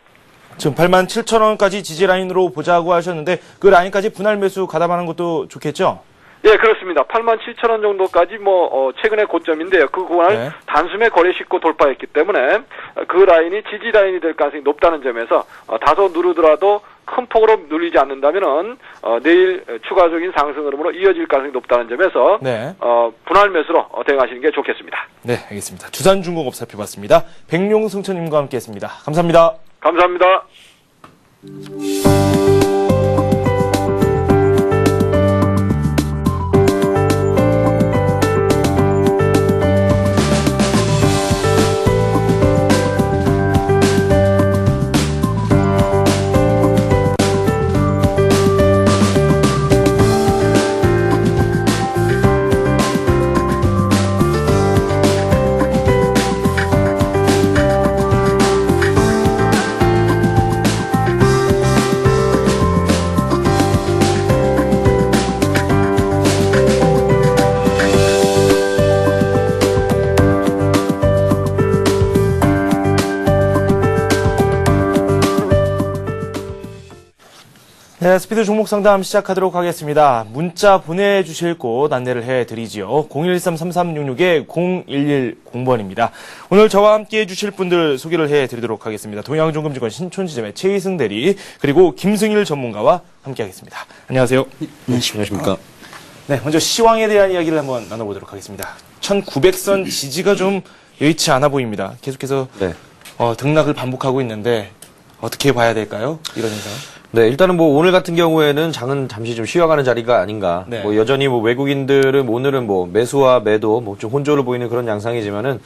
지금 87,000원까지 지지라인으로 보자고 하셨는데 그 라인까지 분할 매수 가담하는 것도 좋겠죠? 예, 그렇습니다. 87,000원 정도까지 최근의 고점인데요. 그 구간을 단숨에 거래 싣고 돌파했기 때문에 그 라인이 지지 라인이 될 가능성이 높다는 점에서 다소 누르더라도 큰 폭으로 눌리지 않는다면은 내일 추가적인 상승 흐름으로 이어질 가능성이 높다는 점에서 분할 매수로 대응하시는 게 좋겠습니다. 네, 알겠습니다. 두산중공업 살펴봤습니다. 백룡승천님과 함께했습니다. 감사합니다. 감사합니다. 네, 스피드 종목 상담 시작하도록 하겠습니다. 문자 보내주실 곳 안내를 해드리지요. 013-3366-0110번입니다. 오늘 저와 함께 해주실 분들 소개를 해드리도록 하겠습니다. 동양종금증권 신촌지점의 최희승 대리 그리고 김승일 전문가와 함께하겠습니다. 안녕하세요. 안녕하십니까. 네, 먼저 시황에 대한 이야기를 한번 나눠보도록 하겠습니다. 1900선 지지가 좀 여의치 않아 보입니다. 계속해서 등락을 반복하고 있는데 어떻게 봐야 될까요? 이런 현상. 네, 일단은 오늘 같은 경우에는 장은 잠시 좀 쉬어가는 자리가 아닌가. 여전히 외국인들은 오늘은 매수와 매도 좀 혼조를 보이는 그런 양상이지만은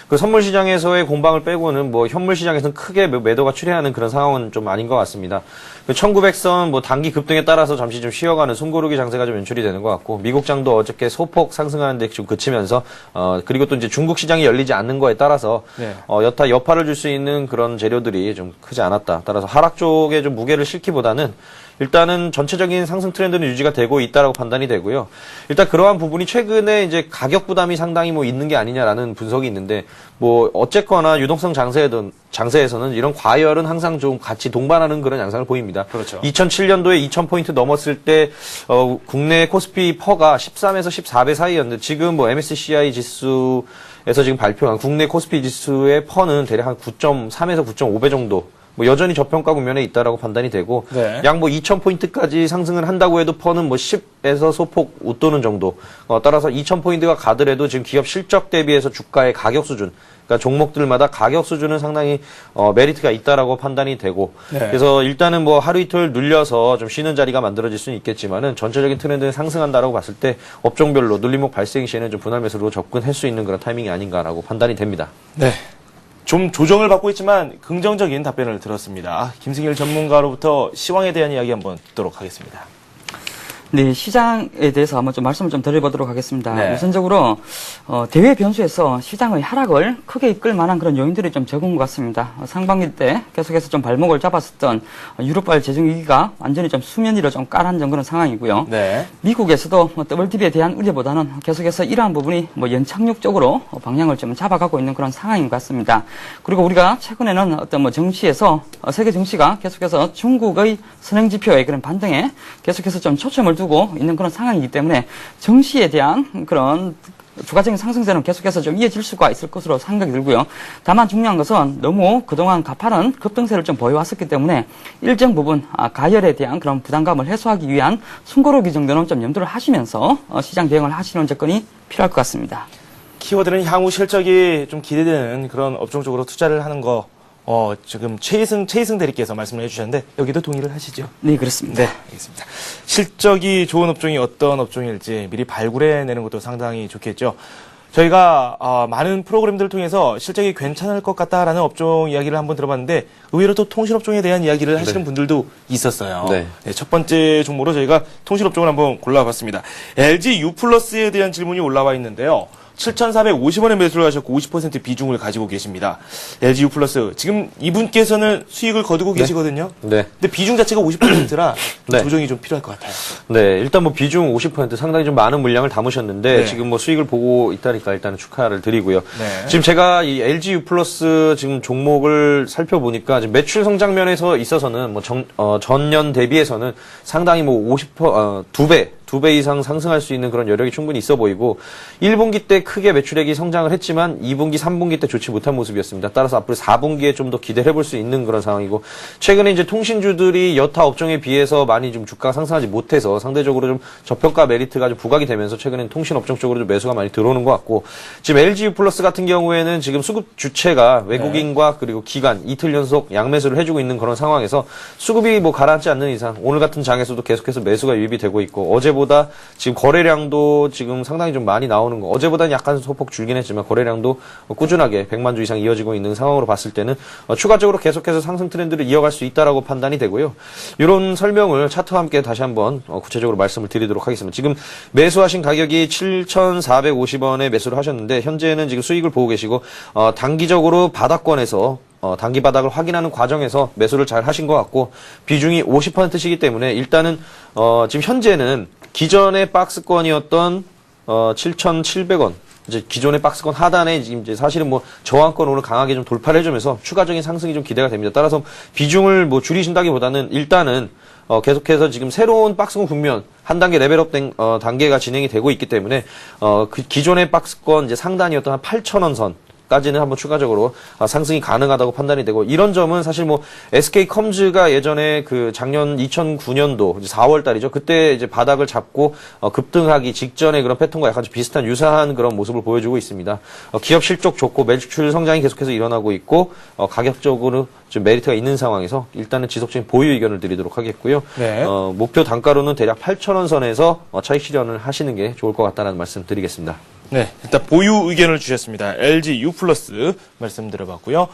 그 선물 시장에서의 공방을 빼고는 현물 시장에서는 크게 매도가 출현하는 그런 상황은 좀 아닌 것 같습니다. 1900선 단기 급등에 따라서 잠시 좀 쉬어가는 숨고르기 장세가 좀 연출이 되는 것 같고 미국장도 어저께 소폭 상승하는데 좀 그치면서 그리고 또 이제 중국 시장이 열리지 않는 거에 따라서 여파를 줄 수 있는 그런 재료들이 좀 크지 않았다. 따라서 하락 쪽에 좀 무게를 싣기보다는 일단은 전체적인 상승 트렌드는 유지가 되고 있다라고 판단이 되고요. 일단 그러한 부분이 최근에 이제 가격 부담이 상당히 있는 게 아니냐라는 분석이 있는데 어쨌거나 유동성 장세에서는 이런 과열은 항상 좀 같이 동반하는 그런 양상을 보입니다. 그렇죠. 2007년도에 2000포인트 넘었을 때 국내 코스피 퍼가 13에서 14배 사이였는데 지금 MSCI 지수 에서 지금 발표한 국내 코스피 지수의 펀은 대략 한 9.3에서 9.5배 정도 뭐 여전히 저평가 국면에 있다라고 판단이 되고 네. 약 뭐 2,000포인트까지 상승을 한다고 해도 펀은 뭐 10에서 소폭 웃도는 정도 따라서 2,000포인트가 가더라도 지금 기업 실적 대비해서 주가의 가격 수준 그러니까 종목들마다 가격 수준은 상당히 메리트가 있다라고 판단이 되고 네. 그래서 일단은 뭐 하루 이틀 눌려서 좀 쉬는 자리가 만들어질 수는 있겠지만은 전체적인 트렌드는 상승한다라고 봤을 때 업종별로 눌림목 발생 시에는 좀 분할 매수로 접근할 수 있는 그런 타이밍이 아닌가라고 판단이 됩니다. 네. 좀 조정을 받고 있지만 긍정적인 답변을 들었습니다. 김승일 전문가로부터 시황에 대한 이야기 한번 듣도록 하겠습니다. 네, 시장에 대해서 한번 좀 말씀을 좀 드려보도록 하겠습니다. 네. 우선적으로 대외 변수에서 시장의 하락을 크게 이끌 만한 그런 요인들이 좀 적은 것 같습니다. 상반기 때 계속해서 좀 발목을 잡았었던 유럽발 재정 위기가 완전히 좀 수면 위로 좀 깔아앉은 그런 상황이고요. 네. 미국에서도 WTI에 대한 우려보다는 계속해서 이러한 부분이 뭐 연착륙 쪽으로 방향을 좀 잡아가고 있는 그런 상황인 것 같습니다. 그리고 우리가 최근에는 어떤 뭐 정치에서 세계 정치가 계속해서 중국의 선행 지표의 그런 반등에 계속해서 좀 초점을 두고 있는 그런 상황이기 때문에 정시에 대한 그런 주가적인 상승세는 계속해서 좀 이어질 수가 있을 것으로 생각이 들고요. 다만 중요한 것은 너무 그동안 가파른 급등세를 좀 보여왔었기 때문에 일정 부분 가열에 대한 그런 부담감을 해소하기 위한 숨고르기 정도는 좀 염두를 하시면서 시장 대응을 하시는 접근이 필요할 것 같습니다. 키워드는 향후 실적이 좀 기대되는 그런 업종 쪽으로 투자를 하는 거 지금 최희승 대리께서 말씀을 해주셨는데 여기도 동의를 하시죠? 네, 그렇습니다. 네, 알겠습니다. 실적이 좋은 업종이 어떤 업종일지 미리 발굴해내는 것도 상당히 좋겠죠. 저희가 많은 프로그램들을 통해서 실적이 괜찮을 것 같다라는 업종 이야기를 한번 들어봤는데 의외로 또 통신업종에 대한 이야기를 하시는 분들도 있었어요. 네. 네, 첫 번째 종목으로 저희가 통신업종을 한번 골라봤습니다. LG U+에 대한 질문이 올라와 있는데요. 7,450원에 매수를 하셨고 50% 비중을 가지고 계십니다. LG U+, 지금 이분께서는 수익을 거두고 계시거든요. 네. 근데 비중 자체가 50%라 네. 조정이 좀 필요할 것 같아요. 네, 일단 뭐 비중 50% 상당히 좀 많은 물량을 담으셨는데 네. 지금 뭐 수익을 보고 있다니까 일단은 축하를 드리고요. 네. 지금 제가 이 LG U+ 지금 종목을 살펴보니까 지금 매출 성장 면에서 있어서는 뭐 전년 대비해서는 상당히 뭐 2배 이상 상승할 수 있는 그런 여력이 충분히 있어 보이고 1분기 때 크게 매출액이 성장을 했지만 2분기, 3분기 때 좋지 못한 모습이었습니다. 따라서 앞으로 4분기에 좀 더 기대를 해볼 수 있는 그런 상황이고 최근에 이제 통신주들이 여타 업종에 비해서 많이 좀 주가가 상승하지 못해서 상대적으로 좀 저평가 메리트가 좀 부각이 되면서 최근엔 통신 업종 쪽으로 좀 매수가 많이 들어오는 것 같고 지금 LG U+ 같은 경우에는 지금 수급 주체가 외국인과 그리고 기관 이틀 연속 양매수를 해주고 있는 그런 상황에서 수급이 뭐 가라앉지 않는 이상 오늘 같은 장에서도 계속해서 매수가 유입이 되고 있고 어제보다 지금 거래량도 지금 상당히 좀 많이 나오는 거 어제보다는 약간 소폭 줄긴 했지만 거래량도 꾸준하게 100만 주 이상 이어지고 있는 상황으로 봤을 때는 추가적으로 계속해서 상승 트렌드를 이어갈 수 있다라고 판단이 되고요. 이런 설명을 차트와 함께 다시 한번 구체적으로 말씀을 드리도록 하겠습니다. 지금 매수하신 가격이 7,450원에 매수를 하셨는데 현재는 지금 수익을 보고 계시고 단기적으로 바닥권에서 단기 바닥을 확인하는 과정에서 매수를 잘 하신 것 같고 비중이 50%시기 때문에 일단은 지금 현재는 기존의 박스권이었던 7,700원 이제 기존의 박스권 하단에 지금 이제 사실은 뭐 저항권 오늘 강하게 좀 돌파를 해주면서 추가적인 상승이 좀 기대가 됩니다. 따라서 비중을 뭐 줄이신다기보다는 일단은 계속해서 지금 새로운 박스권 국면 한 단계 레벨업된 단계가 진행이 되고 있기 때문에 그 기존의 박스권 이제 상단이었던 한 8,000원 선 까지는 한번 추가적으로 상승이 가능하다고 판단이 되고 이런 점은 사실 뭐 SK컴즈가 예전에 그 작년 2009년도 4월 달이죠. 그때 이제 바닥을 잡고 급등하기 직전에 그런 패턴과 약간 좀 비슷한 유사한 그런 모습을 보여주고 있습니다. 기업 실적 좋고 매출 성장이 계속해서 일어나고 있고 가격적으로 좀 메리트가 있는 상황에서 일단은 지속적인 보유 의견을 드리도록 하겠고요. 네. 목표 단가로는 대략 8,000원 선에서 차익 실현을 하시는 게 좋을 것 같다는 말씀 드리겠습니다. 네, 일단 보유 의견을 주셨습니다. LG U+ 말씀 드려봤고요.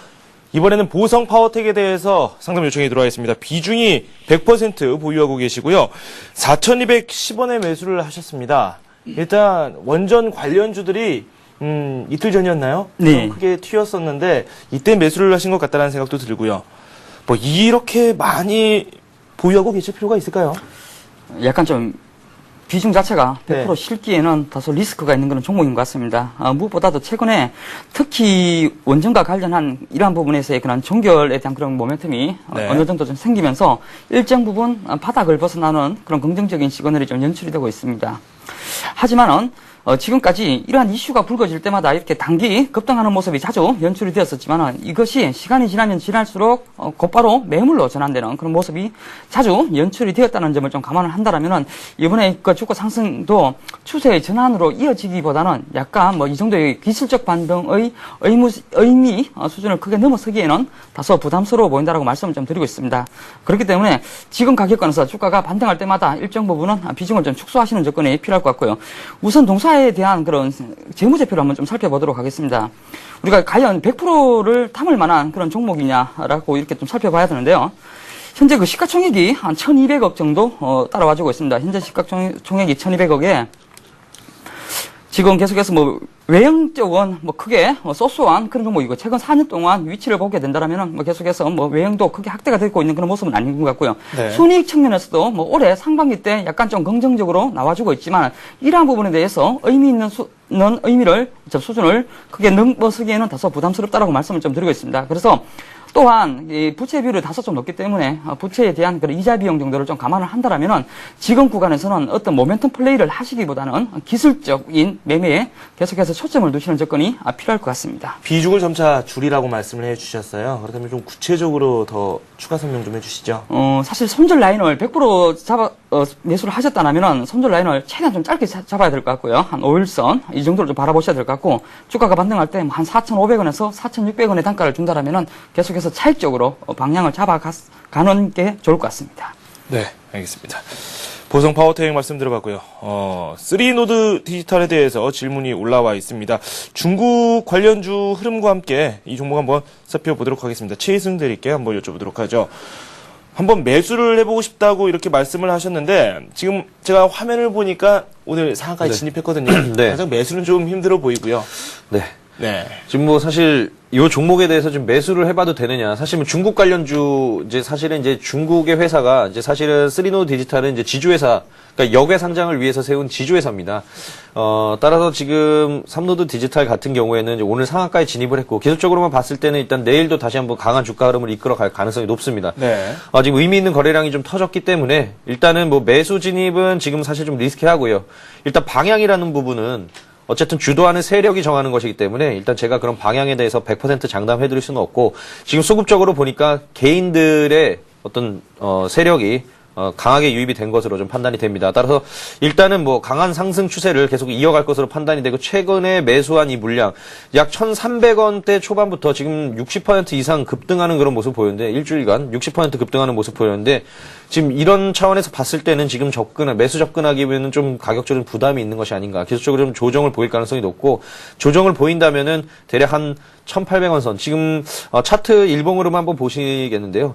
이번에는 보성 파워텍에 대해서 상담 요청이 들어와 있습니다. 비중이 100% 보유하고 계시고요. 4,210원에 매수를 하셨습니다. 일단 원전 관련주들이 이틀 전이었나요? 네. 크게 튀었었는데 이때 매수를 하신 것 같다는 생각도 들고요. 뭐 이렇게 많이 보유하고 계실 필요가 있을까요? 약간 좀 비중 자체가 100% 네. 실기에는 다소 리스크가 있는 그런 종목인 것 같습니다. 무엇보다도 최근에 특히 원전과 관련한 이러한 부분에서의 그런 종결에 대한 그런 모멘텀이 네. 어느 정도 좀 생기면서 일정 부분 바닥을 벗어나는 그런 긍정적인 시그널이 좀 연출이 되고 있습니다. 하지만은 지금까지 이러한 이슈가 불거질 때마다 이렇게 단기 급등하는 모습이 자주 연출이 되었었지만 이것이 시간이 지나면 지날수록 곧바로 매물로 전환되는 그런 모습이 자주 연출이 되었다는 점을 좀 감안을 한다면 이번에 그 주가 상승도 추세의 전환으로 이어지기보다는 약간 뭐 이 정도의 기술적 반등의 의미 수준을 크게 넘어서기에는 다소 부담스러워 보인다라고 말씀을 좀 드리고 있습니다. 그렇기 때문에 지금 가격권에서 주가가 반등할 때마다 일정 부분은 비중을 좀 축소하시는 조건이 필요할 것 같고요. 우선 동사에 대한 그런 재무제표를 한번 좀 살펴보도록 하겠습니다. 우리가 과연 100%를 담을 만한 그런 종목이냐라고 이렇게 좀 살펴봐야 되는데요. 현재 그 시가총액이 한 1200억 정도 따라와주고 있습니다. 현재 시가총액이 1200억에 지금 계속해서 뭐 외형 쪽은 뭐 크게 소소한 그런 종목이고 최근 4년 동안 위치를 보게 된다라면은 뭐 계속해서 뭐 외형도 크게 확대가 되고 있는 그런 모습은 아닌 것 같고요. 네. 순이익 측면에서도 뭐 올해 상반기 때 약간 좀 긍정적으로 나와주고 있지만 이러한 부분에 대해서 의미 있는 의미를 수준을 크게 넘어서기에는 다소 부담스럽다라고 말씀을 좀 드리고 있습니다. 그래서 또한 이 부채 비율이 다소 좀 높기 때문에 부채에 대한 그런 이자 비용 정도를 좀 감안을 한다라면은 지금 구간에서는 어떤 모멘텀 플레이를 하시기보다는 기술적인 매매에 계속해서 초점을 두시는 조건이 필요할 것 같습니다. 비중을 점차 줄이라고 말씀을 해주셨어요. 그렇다면 좀 구체적으로 더 추가 설명 좀 해주시죠. 사실 손절 라인을 100% 매수를 하셨다면은 손절 라인을 최대한 좀 짧게 잡아야 될 것 같고요. 한 5일선 이 정도를 좀 바라보셔야 될 것 같고 주가가 반등할 때 한 4,500원에서 4,600원의 단가를 준다라면은 계속해서 차익적으로 방향을 잡아가는 게 좋을 것 같습니다. 네, 알겠습니다. 보성 파워테크 말씀 들어봤고요. 3노드 디지털에 대해서 질문이 올라와 있습니다. 중국 관련주 흐름과 함께 이 종목 한번 살펴보도록 하겠습니다. 최희승 대리께 한번 여쭤보도록 하죠. 한번 매수를 해보고 싶다고 이렇게 말씀을 하셨는데 지금 제가 화면을 보니까 오늘 상한가에 진입했거든요. 네. 가장 매수는 좀 힘들어 보이고요. 네. 네. 지금 뭐 사실 이 종목에 대해서 좀 매수를 해봐도 되느냐. 사실 뭐 중국 관련주 이제 사실은 이제 중국의 회사가 이제 사실은 3노드 디지털은 이제 지주회사, 그러니까 역외 상장을 위해서 세운 지주회사입니다. 따라서 지금 3노드 디지털 같은 경우에는 이제 오늘 상한가에 진입을 했고 기술적으로만 봤을 때는 일단 내일도 다시 한번 강한 주가 흐름을 이끌어갈 가능성이 높습니다. 네. 지금 의미 있는 거래량이 좀 터졌기 때문에 일단은 뭐 매수 진입은 지금 사실 좀 리스키하고요. 일단 방향이라는 부분은 어쨌든 주도하는 세력이 정하는 것이기 때문에 일단 제가 그런 방향에 대해서 100% 장담해드릴 수는 없고 지금 수급적으로 보니까 개인들의 어떤 세력이 강하게 유입이 된 것으로 좀 판단이 됩니다. 따라서 일단은 뭐 강한 상승 추세를 계속 이어갈 것으로 판단이 되고 최근에 매수한 이 물량 약 1,300원대 초반부터 지금 60% 이상 급등하는 그런 모습 보였는데 일주일간 60% 급등하는 모습 보였는데 지금 이런 차원에서 봤을 때는 지금 매수 접근하기에는 좀 가격적인 부담이 있는 것이 아닌가. 기술적으로 좀 조정을 보일 가능성이 높고 조정을 보인다면은 대략 한 1,800원 선. 지금 차트 일봉으로만 한번 보시겠는데요.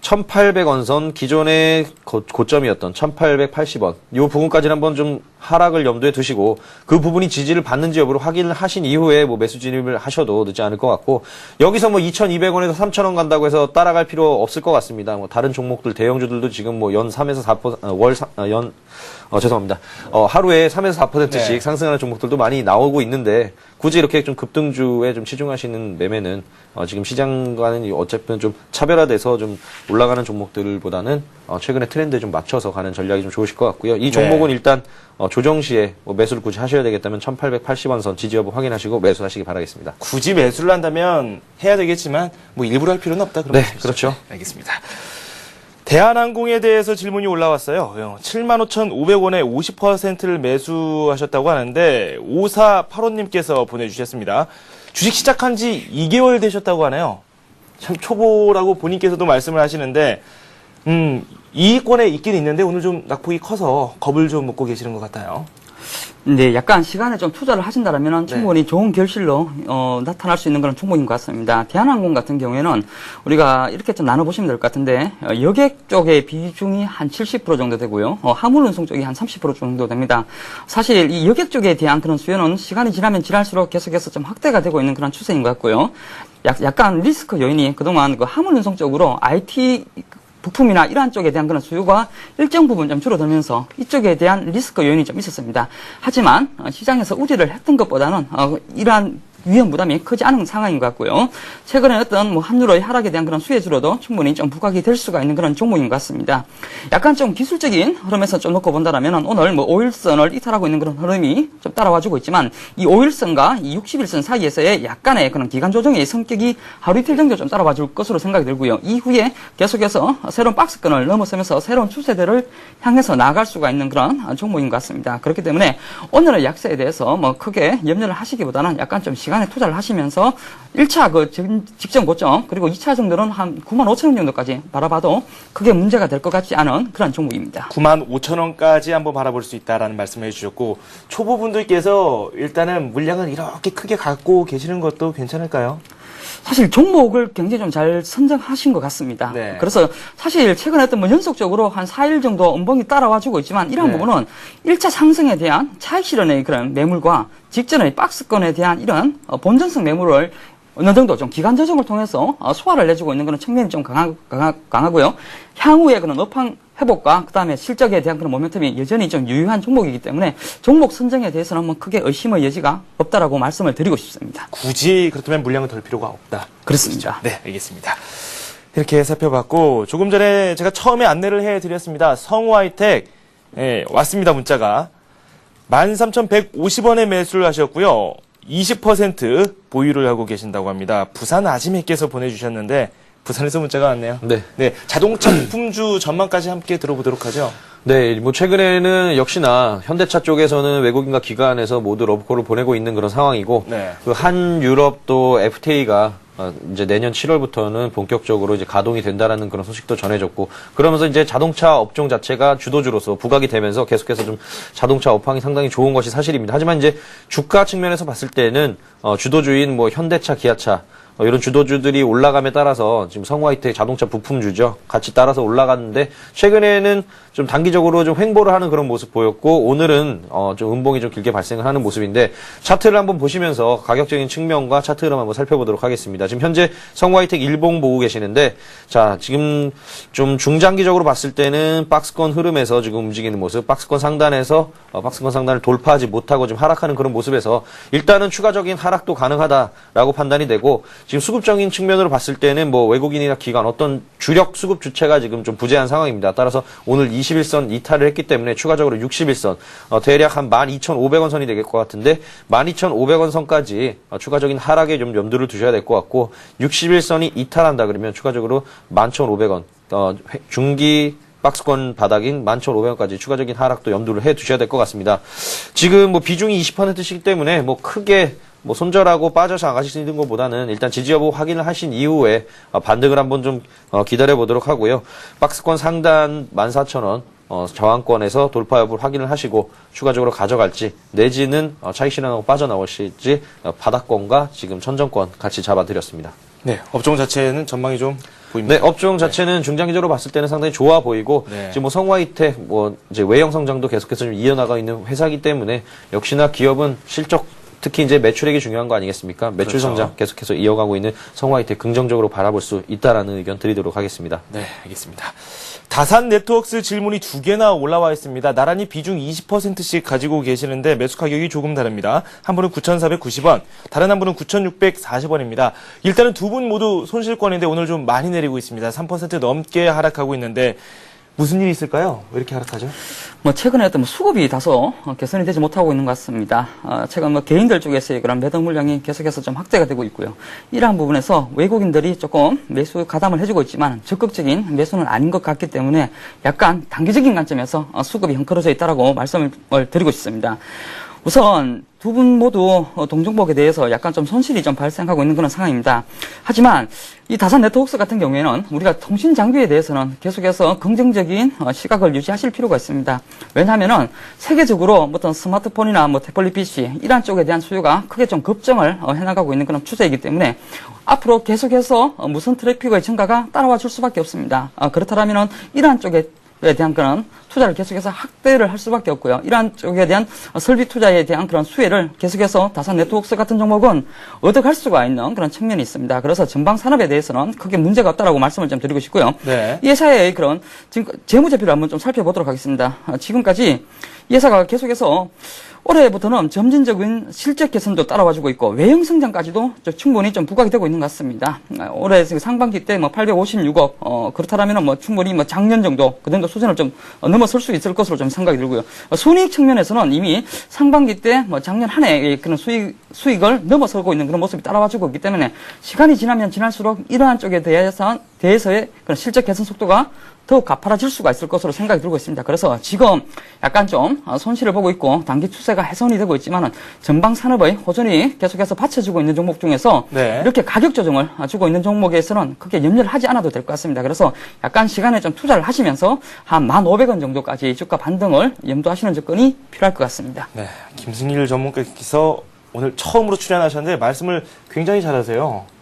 1,800원 선 기존의 고점이었던 1,880원 이 부분까지는 한번 좀 하락을 염두에 두시고 그 부분이 지지를 받는지 여부를 확인을 하신 이후에 뭐 매수 진입을 하셔도 늦지 않을 것 같고 여기서 뭐 2,200원에서 3,000원 간다고 해서 따라갈 필요 없을 것 같습니다. 뭐 다른 종목들 대형주들도 지금 뭐 연 3에서 4% 죄송합니다. 하루에 3에서 4%씩 네. 상승하는 종목들도 많이 나오고 있는데 굳이 이렇게 좀 급등주에 좀 치중하시는 매매는 지금 시장과는 어차피 좀 차별화돼서 좀 올라가는 종목들보다는 최근에 트렌드에 좀 맞춰서 가는 전략이 좀 좋으실 것 같고요. 이 종목은 네. 일단 조정 시에 뭐 매수를 굳이 하셔야 되겠다면 1,880원 선 지지 여부 확인하시고 매수하시기 바라겠습니다. 굳이 매수를 한다면 해야 되겠지만 뭐 일부러 할 필요는 없다. 그런 네, 그렇죠. 알겠습니다. 대한항공에 대해서 질문이 올라왔어요. 75,500원에 50%를 매수하셨다고 하는데 5485님께서 보내주셨습니다. 주식 시작한 지 2개월 되셨다고 하네요. 참 초보라고 본인께서도 말씀을 하시는데 이익권에 있긴 있는데 오늘 좀 낙폭이 커서 겁을 좀 먹고 계시는 것 같아요. 네, 약간 시간에 좀 투자를 하신다라면 충분히 네. 좋은 결실로 나타날 수 있는 그런 종목인 것 같습니다. 대한항공 같은 경우에는 우리가 이렇게 좀 나눠보시면 될 것 같은데 여객 쪽의 비중이 한 70% 정도 되고요. 화물운송 쪽이 한 30% 정도 됩니다. 사실 이 여객 쪽에 대한 그런 수요는 시간이 지나면 지날수록 계속해서 좀 확대가 되고 있는 그런 추세인 것 같고요. 약간 리스크 요인이 그동안 그 화물운송 쪽으로 IT 부품이나 이러한 쪽에 대한 그런 수요가 일정 부분 좀 줄어들면서 이쪽에 대한 리스크 요인이 좀 있었습니다. 하지만 시장에서 우려를 했던 것보다는 이러한 위험 부담이 크지 않은 상황인 것 같고요. 최근에 어떤 뭐 환율의 하락에 대한 그런 수혜주로도 충분히 좀 부각이 될 수가 있는 그런 종목인 것 같습니다. 약간 좀 기술적인 흐름에서 좀 놓고 본다라면 오늘 뭐 5일선을 이탈하고 있는 그런 흐름이 좀 따라와주고 있지만 이 5일선과 이 60일선 사이에서의 약간의 그런 기간 조정의 성격이 하루 이틀 정도 좀 따라와줄 것으로 생각이 들고요. 이후에 계속해서 새로운 박스권을 넘어서면서 새로운 추세대를 향해서 나아갈 수가 있는 그런 종목인 것 같습니다. 그렇기 때문에 오늘의 약세에 대해서 뭐 크게 염려를 하시기보다는 약간 좀 시간에 투자를 하시면서 1차 그 직전 고점 그리고 2차 정도는 한 95,000원 정도까지 바라봐도 크게 문제가 될 것 같지 않은 그런 종목입니다. 95,000원까지 한번 바라볼 수 있다라는 말씀을 해주셨고 초보분들께서 일단은 물량을 이렇게 크게 갖고 계시는 것도 괜찮을까요? 사실 종목을 굉장히 좀 잘 선정하신 것 같습니다. 네. 그래서 사실 최근에 어떤 뭐 연속적으로 한 4일 정도 음봉이 따라와주고 있지만 이러한 네. 부분은 1차 상승에 대한 차익 실현의 그런 매물과 직전의 박스권에 대한 이런 본전성 매물을 어느 정도 좀 기간 조정을 통해서 소화를 내주고 있는 그런 측면이 좀 강하고요. 향후에 그런 업황 회복과 그다음에 실적에 대한 그런 모멘텀이 여전히 좀 유효한 종목이기 때문에 종목 선정에 대해서는 뭐 크게 의심의 여지가 없다라고 말씀을 드리고 싶습니다. 굳이 그렇다면 물량을 덜 필요가 없다. 그렇습니다. 네, 알겠습니다. 이렇게 살펴봤고 조금 전에 제가 처음에 안내를 해드렸습니다. 성우하이텍 왔습니다. 문자가 13,150원에 매수를 하셨고요. 20% 보유를 하고 계신다고 합니다. 부산 아지매께서 보내주셨는데 부산에서 문자가 왔네요. 네. 자동차 부품주 전망까지 함께 들어보도록 하죠. 네, 뭐 최근에는 역시나 현대차 쪽에서는 외국인과 기관에서 모두 러브콜을 보내고 있는 그런 상황이고, 네. 그 한 유럽도 FTA가 이제 내년 7월부터는 본격적으로 이제 가동이 된다라는 그런 소식도 전해졌고, 그러면서 이제 자동차 업종 자체가 주도주로서 부각이 되면서 계속해서 좀 자동차 업황이 상당히 좋은 것이 사실입니다. 하지만 이제 주가 측면에서 봤을 때는 주도주인 뭐 현대차, 기아차 이런 주도주들이 올라감에 따라서 지금 성우하이텍 자동차 부품주죠. 같이 따라서 올라갔는데 최근에는 좀 단기적으로 좀 횡보를 하는 그런 모습 보였고 오늘은 좀 음봉이 좀 길게 발생을 하는 모습인데 차트를 한번 보시면서 가격적인 측면과 차트 흐름 한번 살펴보도록 하겠습니다. 지금 현재 성우하이텍 일봉 보고 계시는데 자, 지금 좀 중장기적으로 봤을 때는 박스권 흐름에서 지금 움직이는 모습, 박스권 상단에서 박스권 상단을 돌파하지 못하고 좀 하락하는 그런 모습에서 일단은 추가적인 하락도 가능하다라고 판단이 되고 지금 수급적인 측면으로 봤을 때는 뭐 외국인이나 기관 어떤 주력 수급 주체가 지금 좀 부재한 상황입니다. 따라서 오늘 21선 이탈을 했기 때문에 추가적으로 61선 대략 한 12,500원 선이 될 것 같은데 12,500원 선까지 추가적인 하락에 좀 염두를 두셔야 될 것 같고 61선이 이탈한다 그러면 추가적으로 11,500원 중기 박스권 바닥인 11,500원까지 추가적인 하락도 염두를 해 두셔야 될 것 같습니다. 지금 뭐 비중이 20%씩 때문에 뭐 크게 뭐 손절하고 빠져서 안 가실 수 있는 것보다는 일단 지지 여부 확인을 하신 이후에 반등을 한번 좀 기다려 보도록 하고요. 박스권 상단 14,000원 저항권에서 돌파 여부를 확인을 하시고 추가적으로 가져갈지 내지는 차익 실현하고 빠져나오실지 바닥권과 지금 천정권 같이 잡아드렸습니다. 네, 업종 자체는 전망이 좀 보입니다. 네, 업종 자체는 중장기적으로 봤을 때는 상당히 좋아 보이고 네. 지금 뭐 성우하이텍 이제 외형 성장도 계속해서 좀 이어나가 있는 회사이기 때문에 역시나 기업은 실적 특히 이제 매출액이 중요한 거 아니겠습니까? 매출 그렇죠. 성장 계속해서 이어가고 있는 성우하이텍 긍정적으로 바라볼 수 있다라는 의견 드리도록 하겠습니다. 네, 알겠습니다. 다산 네트워크스 질문이 2개나 올라와 있습니다. 나란히 비중 20%씩 가지고 계시는데 매수 가격이 조금 다릅니다. 한 분은 9,490원, 다른 한 분은 9,640원입니다. 일단은 두 분 모두 손실권인데 오늘 좀 많이 내리고 있습니다. 3% 넘게 하락하고 있는데 무슨 일이 있을까요? 왜 이렇게 하락하죠? 뭐 최근에 어떤 수급이 다소 개선이 되지 못하고 있는 것 같습니다. 최근 뭐 개인들 쪽에서의 그런 매도 물량이 계속해서 좀 확대가 되고 있고요. 이러한 부분에서 외국인들이 조금 매수 가담을 해주고 있지만 적극적인 매수는 아닌 것 같기 때문에 약간 단기적인 관점에서 수급이 헝클어져 있다라고 말씀을 드리고 싶습니다. 우선 두 분 모두 동종목에 대해서 약간 좀 손실이 좀 발생하고 있는 그런 상황입니다. 하지만 이 다산 네트워크스 같은 경우에는 우리가 통신 장비에 대해서는 계속해서 긍정적인 시각을 유지하실 필요가 있습니다. 왜냐하면은 세계적으로 어떤 스마트폰이나 뭐 태블릿 PC 이런 쪽에 대한 수요가 크게 좀 급증을 해나가고 있는 그런 추세이기 때문에 앞으로 계속해서 무선 트래픽의 증가가 따라와 줄 수밖에 없습니다. 그렇다면은 이러한 쪽에 대한 그런 투자를 계속해서 확대를 할 수밖에 없고요. 이러한 쪽에 대한 설비 투자에 대한 그런 수혜를 계속해서 다산 네트워크스 같은 종목은 얻어갈 수가 있는 그런 측면이 있습니다. 그래서 전방 산업에 대해서는 크게 문제가 없다라고 말씀을 좀 드리고 싶고요. 네. 이 회사의 그런 지금 재무제표를 한번 좀 살펴보도록 하겠습니다. 지금까지 이 회사가 계속해서 올해부터는 점진적인 실적 개선도 따라와주고 있고 외형 성장까지도 충분히 좀 부각이 되고 있는 것 같습니다. 올해 상반기 때 뭐 856억 그렇다라면 뭐 충분히 뭐 작년 정도 그 정도 수준을 좀 넘어설 수 있을 것으로 좀 생각이 들고요. 순이익 측면에서는 이미 상반기 때 뭐 작년 한 해의 그런 수익을 넘어서고 있는 그런 모습이 따라와주고 있기 때문에 시간이 지나면 지날수록 이러한 쪽에 대해서의 그런 실적 개선 속도가 더욱 가파라질 수가 있을 것으로 생각이 들고 있습니다. 그래서 지금 약간 좀 손실을 보고 있고 단기 추세가 훼손이 되고 있지만은 전방 산업의 호전이 계속해서 받쳐지고 있는 종목 중에서 네. 이렇게 가격 조정을 주고 있는 종목에서는 크게 염려를 하지 않아도 될 것 같습니다. 그래서 약간 시간에 좀 투자를 하시면서 한 1,500원 정도까지 주가 반등을 염두하시는 접근이 필요할 것 같습니다. 네. 김승일 전문가께서 오늘 처음으로 출연하셨는데 말씀을 굉장히 잘하세요.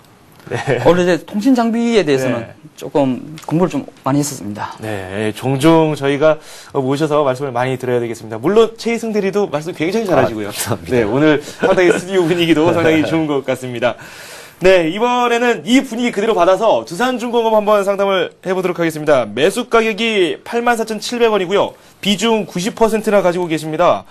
네. 원래 이제 통신 장비에 대해서는 네. 조금 공부를 좀 많이 했었습니다. 네, 종종 저희가 모셔서 말씀을 많이 드려야 되겠습니다. 물론 최희승 대리도 말씀 굉장히 잘하시고요. 네, 오늘 상당히 스튜디오 분위기도 상당히 좋은 것 같습니다. 네, 이번에는 이 분위기 그대로 받아서 두산중공업 한번 상담을 해보도록 하겠습니다. 매수 가격이 84,700원이고요. 비중 90%나 가지고 계십니다.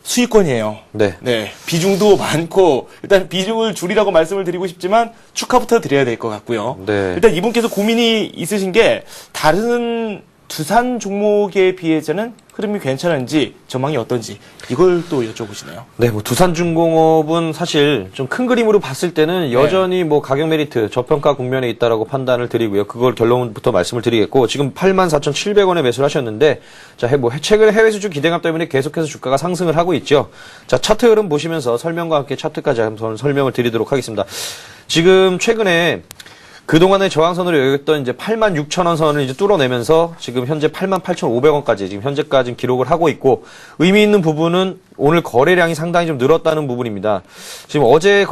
수익권이에요. 네. 네. 비중도 많고, 일단 비중을 줄이라고 말씀을 드리고 싶지만, 축하부터 드려야 될 것 같고요. 네. 일단 이분께서 고민이 있으신 게, 다른 두산 종목에 비해서는 흐름이 괜찮은지, 전망이 어떤지, 이걸 또 여쭤보시네요. 네, 뭐 두산중공업은 사실 좀 큰 그림으로 봤을 때는 여전히 뭐 가격 메리트 저평가 국면에 있다라고 판단을 드리고요. 그걸 결론부터 말씀을 드리겠고, 지금 84,700원에 매수를 하셨는데, 자, 최근에 해외 수주 기대감 때문에 계속해서 주가가 상승을 하고 있죠. 자, 차트 흐름 보시면서 설명과 함께 차트까지 한번 설명을 드리도록 하겠습니다. 지금 최근에 그동안의 저항선으로 여겼던 이제 86,000원 선을 이제 뚫어내면서 지금 현재 88,500원까지 지금 현재까지 기록을 하고 있고, 의미 있는 부분은 오늘 거래량이 상당히 좀 늘었다는 부분입니다. 지금 어제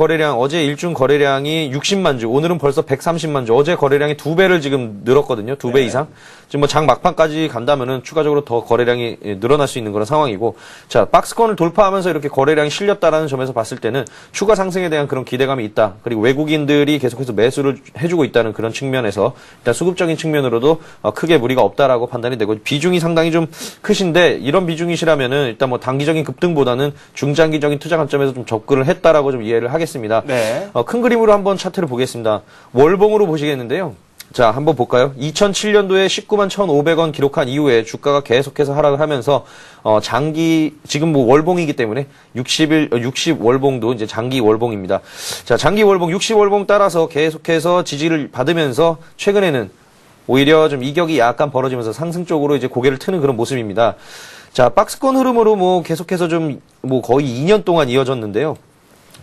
일중 거래량이 60만 주, 오늘은 벌써 130만 주, 어제 거래량이 2배를 지금 늘었거든요. 2배 네. 이상. 지금 뭐 장 막판까지 간다면은 추가적으로 더 거래량이 늘어날 수 있는 그런 상황이고, 자, 박스권을 돌파하면서 이렇게 거래량이 실렸다라는 점에서 봤을 때는 추가 상승에 대한 그런 기대감이 있다. 그리고 외국인들이 계속해서 매수를 해주고 있다는 그런 측면에서 일단 수급적인 측면으로도 크게 무리가 없다라고 판단이 되고, 비중이 상당히 좀 크신데, 이런 비중이시라면은 일단 뭐 단기적인 급등보다는 중장기적인 투자 관점에서 좀 접근을 했다라고 좀 이해를 하겠습니다. 네. 큰 그림으로 한번 차트를 보겠습니다. 월봉으로 보시겠는데요. 자, 한번 볼까요? 2007년도에 191,500원 기록한 이후에 주가가 계속해서 하락을 하면서, 지금 뭐 월봉이기 때문에 60 월봉도 이제 장기 월봉입니다. 자, 장기 월봉, 60 월봉 따라서 계속해서 지지를 받으면서 최근에는 오히려 좀 이격이 약간 벌어지면서 상승 쪽으로 이제 고개를 트는 그런 모습입니다. 자, 박스권 흐름으로 뭐 계속해서 좀 뭐 거의 2년 동안 이어졌는데요.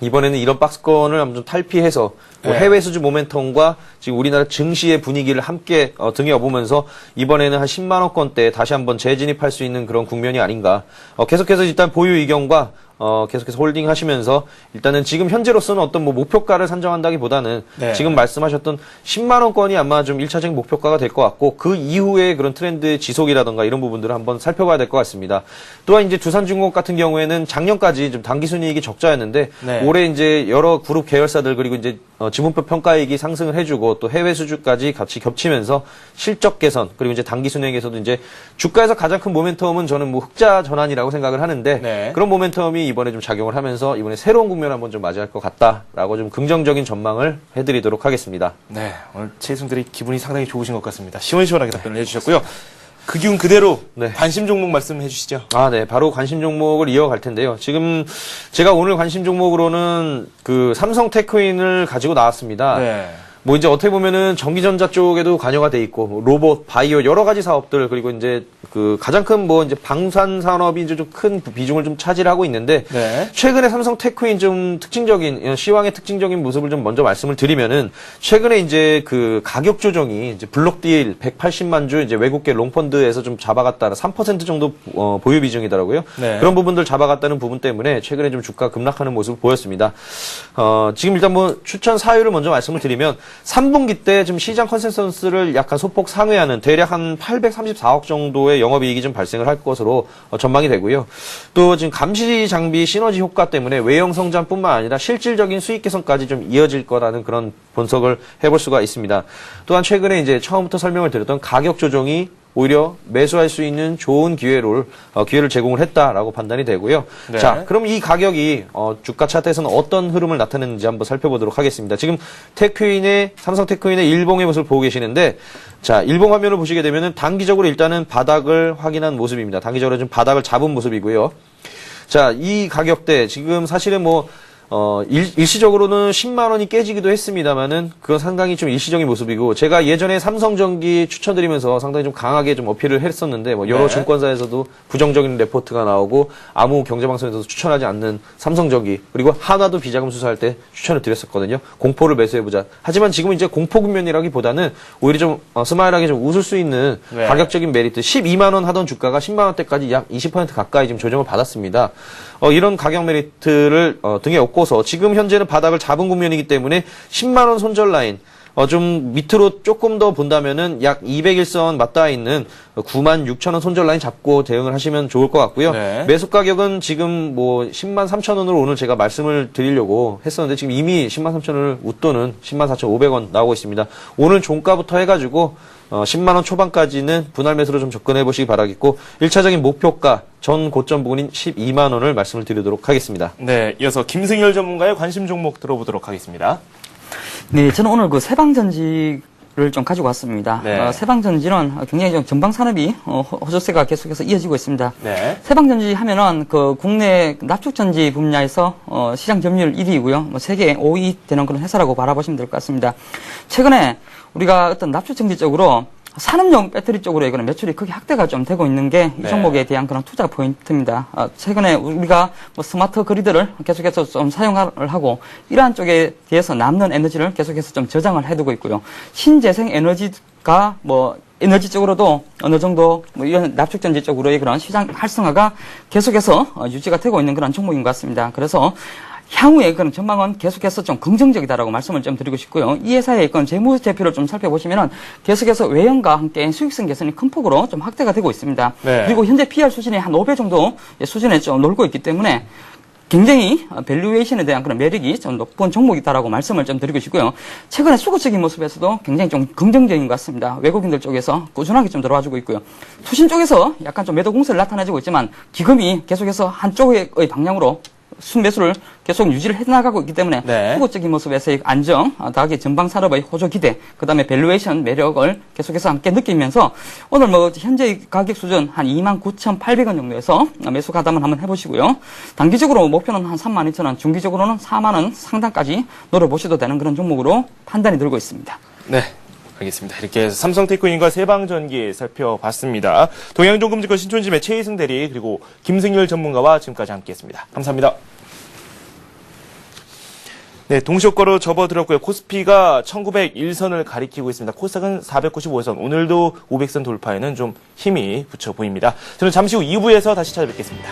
이번에는 이런 박스권을 한번 좀 탈피해서 뭐 네. 해외 수주 모멘텀과 지금 우리나라 증시의 분위기를 함께 등에 업으면서 이번에는 한 10만 원권대에 다시 한번 재진입할 수 있는 그런 국면이 아닌가. 계속해서 일단 보유 의견과 계속해서 홀딩 하시면서 일단은 지금 현재로서는 어떤 뭐 목표가를 산정한다기보다는 네. 지금 말씀하셨던 10만 원권이 아마 좀 1차적인 목표가가 될 것 같고, 그 이후에 그런 트렌드의 지속이라던가 이런 부분들을 한번 살펴봐야 될 것 같습니다. 또한 이제 두산중공업 같은 경우에는 작년까지 좀 단기순이익이 적자였는데 네. 올해 이제 여러 그룹 계열사들 그리고 이제 지분표 평가이익이 상승을 해주고 또 해외 수주까지 같이 겹치면서 실적 개선 그리고 이제 단기순이익에서도 이제 주가에서 가장 큰 모멘텀은 저는 뭐 흑자 전환이라고 생각을 하는데 네. 그런 모멘텀이 이번에 좀 작용을 하면서 이번에 새로운 국면을 한번 좀 맞이할 것 같다라고 좀 긍정적인 전망을 해드리도록 하겠습니다. 네, 오늘 최희승들이 기분이 상당히 좋으신 것 같습니다. 시원시원하게 답변을 해주셨고요. 그 기운 그대로 네. 관심 종목 말씀해 주시죠. 네. 바로 관심 종목을 이어갈 텐데요. 지금 제가 오늘 관심 종목으로는 그 삼성 테크윈을 가지고 나왔습니다. 네. 뭐 이제 어떻게 보면은 전기전자 쪽에도 관여가 돼 있고, 뭐 로봇, 바이오 여러 가지 사업들, 그리고 이제 그 가장 큰 뭐 이제 방산 산업이 이제 좀 큰 비중을 좀 차지하고 있는데, 네. 최근에 삼성 테크윈 좀 시황의 특징적인 모습을 좀 먼저 말씀을 드리면은, 최근에 이제 그 가격 조정이 이제 블록딜 180만 주 이제 외국계 롱펀드에서 좀 잡아갔다 3% 정도 보유 비중이더라고요. 네. 그런 부분들 잡아갔다는 부분 때문에 최근에 좀 주가 급락하는 모습을 보였습니다. 지금 일단 뭐 추천 사유를 먼저 말씀을 드리면, 3분기 때 좀 시장 컨센서스를 약간 소폭 상회하는 대략 한 834억 정도의 영업이익이 좀 발생을 할 것으로 전망이 되고요. 또 지금 감시 장비 시너지 효과 때문에 외형 성장뿐만 아니라 실질적인 수익 개선까지 좀 이어질 거라는 그런 분석을 해볼 수가 있습니다. 또한 최근에 이제 처음부터 설명을 드렸던 가격 조정이 오히려 매수할 수 있는 좋은 기회를 제공을 했다라고 판단이 되고요. 네. 자, 그럼 이 가격이 주가 차트에서는 어떤 흐름을 나타내는지 한번 살펴보도록 하겠습니다. 지금 삼성 테크윈의 일봉의 모습을 보고 계시는데, 자, 일봉 화면을 보시게 되면은 단기적으로 일단은 바닥을 확인한 모습입니다. 단기적으로 좀 바닥을 잡은 모습이고요. 자, 이 가격대 지금 사실은 일시적으로는 10만 원이 깨지기도 했습니다만은 그건 상당히 좀 일시적인 모습이고, 제가 예전에 삼성전기 추천드리면서 상당히 좀 강하게 좀 어필을 했었는데 여러 증권사에서도 부정적인 레포트가 나오고 아무 경제방송에서도 추천하지 않는 삼성전기, 그리고 하나도 비자금 수사할 때 추천을 드렸었거든요. 공포를 매수해보자. 하지만 지금은 이제 공포 국면이라기보다는 오히려 좀 스마일하게 좀 웃을 수 있는 가격적인 메리트, 12만 원 하던 주가가 10만 원대까지 약 20% 가까이 지금 조정을 받았습니다. 이런 가격 메리트를 등에 업고서 지금 현재는 바닥을 잡은 국면이기 때문에 10만 원 손절 라인, 좀 밑으로 조금 더 본다면은 약 200일선 맞닿아 있는 96,000원 손절 라인 잡고 대응을 하시면 좋을 것 같고요. 네. 매수 가격은 지금 10만 3,000원으로 오늘 제가 말씀을 드리려고 했었는데 지금 이미 10만 3,000원을 웃도는 10만 4,500원 나오고 있습니다. 오늘 종가부터 해가지고 10만원 초반까지는 분할 매수로 좀 접근해 보시기 바라겠고, 1차적인 목표가 전 고점 부근인 12만원을 말씀을 드리도록 하겠습니다. 네, 이어서 김승열 전문가의 관심 종목 들어보도록 하겠습니다. 네, 저는 오늘 그 세방전지를 좀 가지고 왔습니다. 네. 세방전지는 굉장히 좀 전방 산업이 호조세가 계속해서 이어지고 있습니다. 네. 세방전지 하면은 그 국내 납축전지 분야에서 시장 점유율 1위이고요. 세계 5위 되는 그런 회사라고 바라보시면 될 것 같습니다. 최근에 우리가 어떤 납축전지 쪽으로 산업용 배터리 쪽으로 그런 매출이 크게 확대가 좀 되고 있는 게 이 종목에 대한 그런 투자 포인트입니다. 최근에 우리가 스마트 그리드를 계속해서 좀 사용을 하고 이러한 쪽에 대해서 남는 에너지를 계속해서 좀 저장을 해두고 있고요. 신재생 에너지가 에너지 쪽으로도 어느 정도 이런 납축전지 쪽으로의 그런 시장 활성화가 계속해서 유지가 되고 있는 그런 종목인 것 같습니다. 그래서 향후에 그런 전망은 계속해서 좀 긍정적이다라고 말씀을 좀 드리고 싶고요. 이 회사의 그런 재무제표를 좀 살펴보시면은 계속해서 외형과 함께 수익성 개선이 큰 폭으로 좀 확대가 되고 있습니다. 네. 그리고 현재 PR 수준이 한 5배 정도 수준에 좀 놀고 있기 때문에 굉장히 밸류에이션에 대한 그런 매력이 좀 높은 종목이다라고 말씀을 좀 드리고 싶고요. 최근에 수급적인 모습에서도 굉장히 좀 긍정적인 것 같습니다. 외국인들 쪽에서 꾸준하게 좀 들어와주고 있고요. 투신 쪽에서 약간 좀 매도 공세를 나타내주고 있지만 기금이 계속해서 한쪽의 방향으로 순매수를 계속 유지를 해나가고 있기 때문에 수급적인 모습에서의 안정, 다하게 전방 산업의 호조 기대, 그 다음에 밸류에이션 매력을 계속해서 함께 느끼면서 오늘 현재 가격 수준 한 29,800원 정도에서 매수 가담을 한번 해보시고요. 단기적으로 목표는 한 32,000원, 중기적으로는 4만원 상단까지 노려보셔도 되는 그런 종목으로 판단이 들고 있습니다. 네. 알겠습니다. 이렇게 해서 삼성테크윈과 세방전기 살펴봤습니다. 동양종금증권 신촌지매 최희승 대리 그리고 김승열 전문가와 지금까지 함께했습니다. 감사합니다. 네, 동시효과로 접어들었고요. 코스피가 1901선을 가리키고 있습니다. 코스닥은 495선, 오늘도 500선 돌파에는 좀 힘이 붙여 보입니다. 저는 잠시 후 2부에서 다시 찾아뵙겠습니다.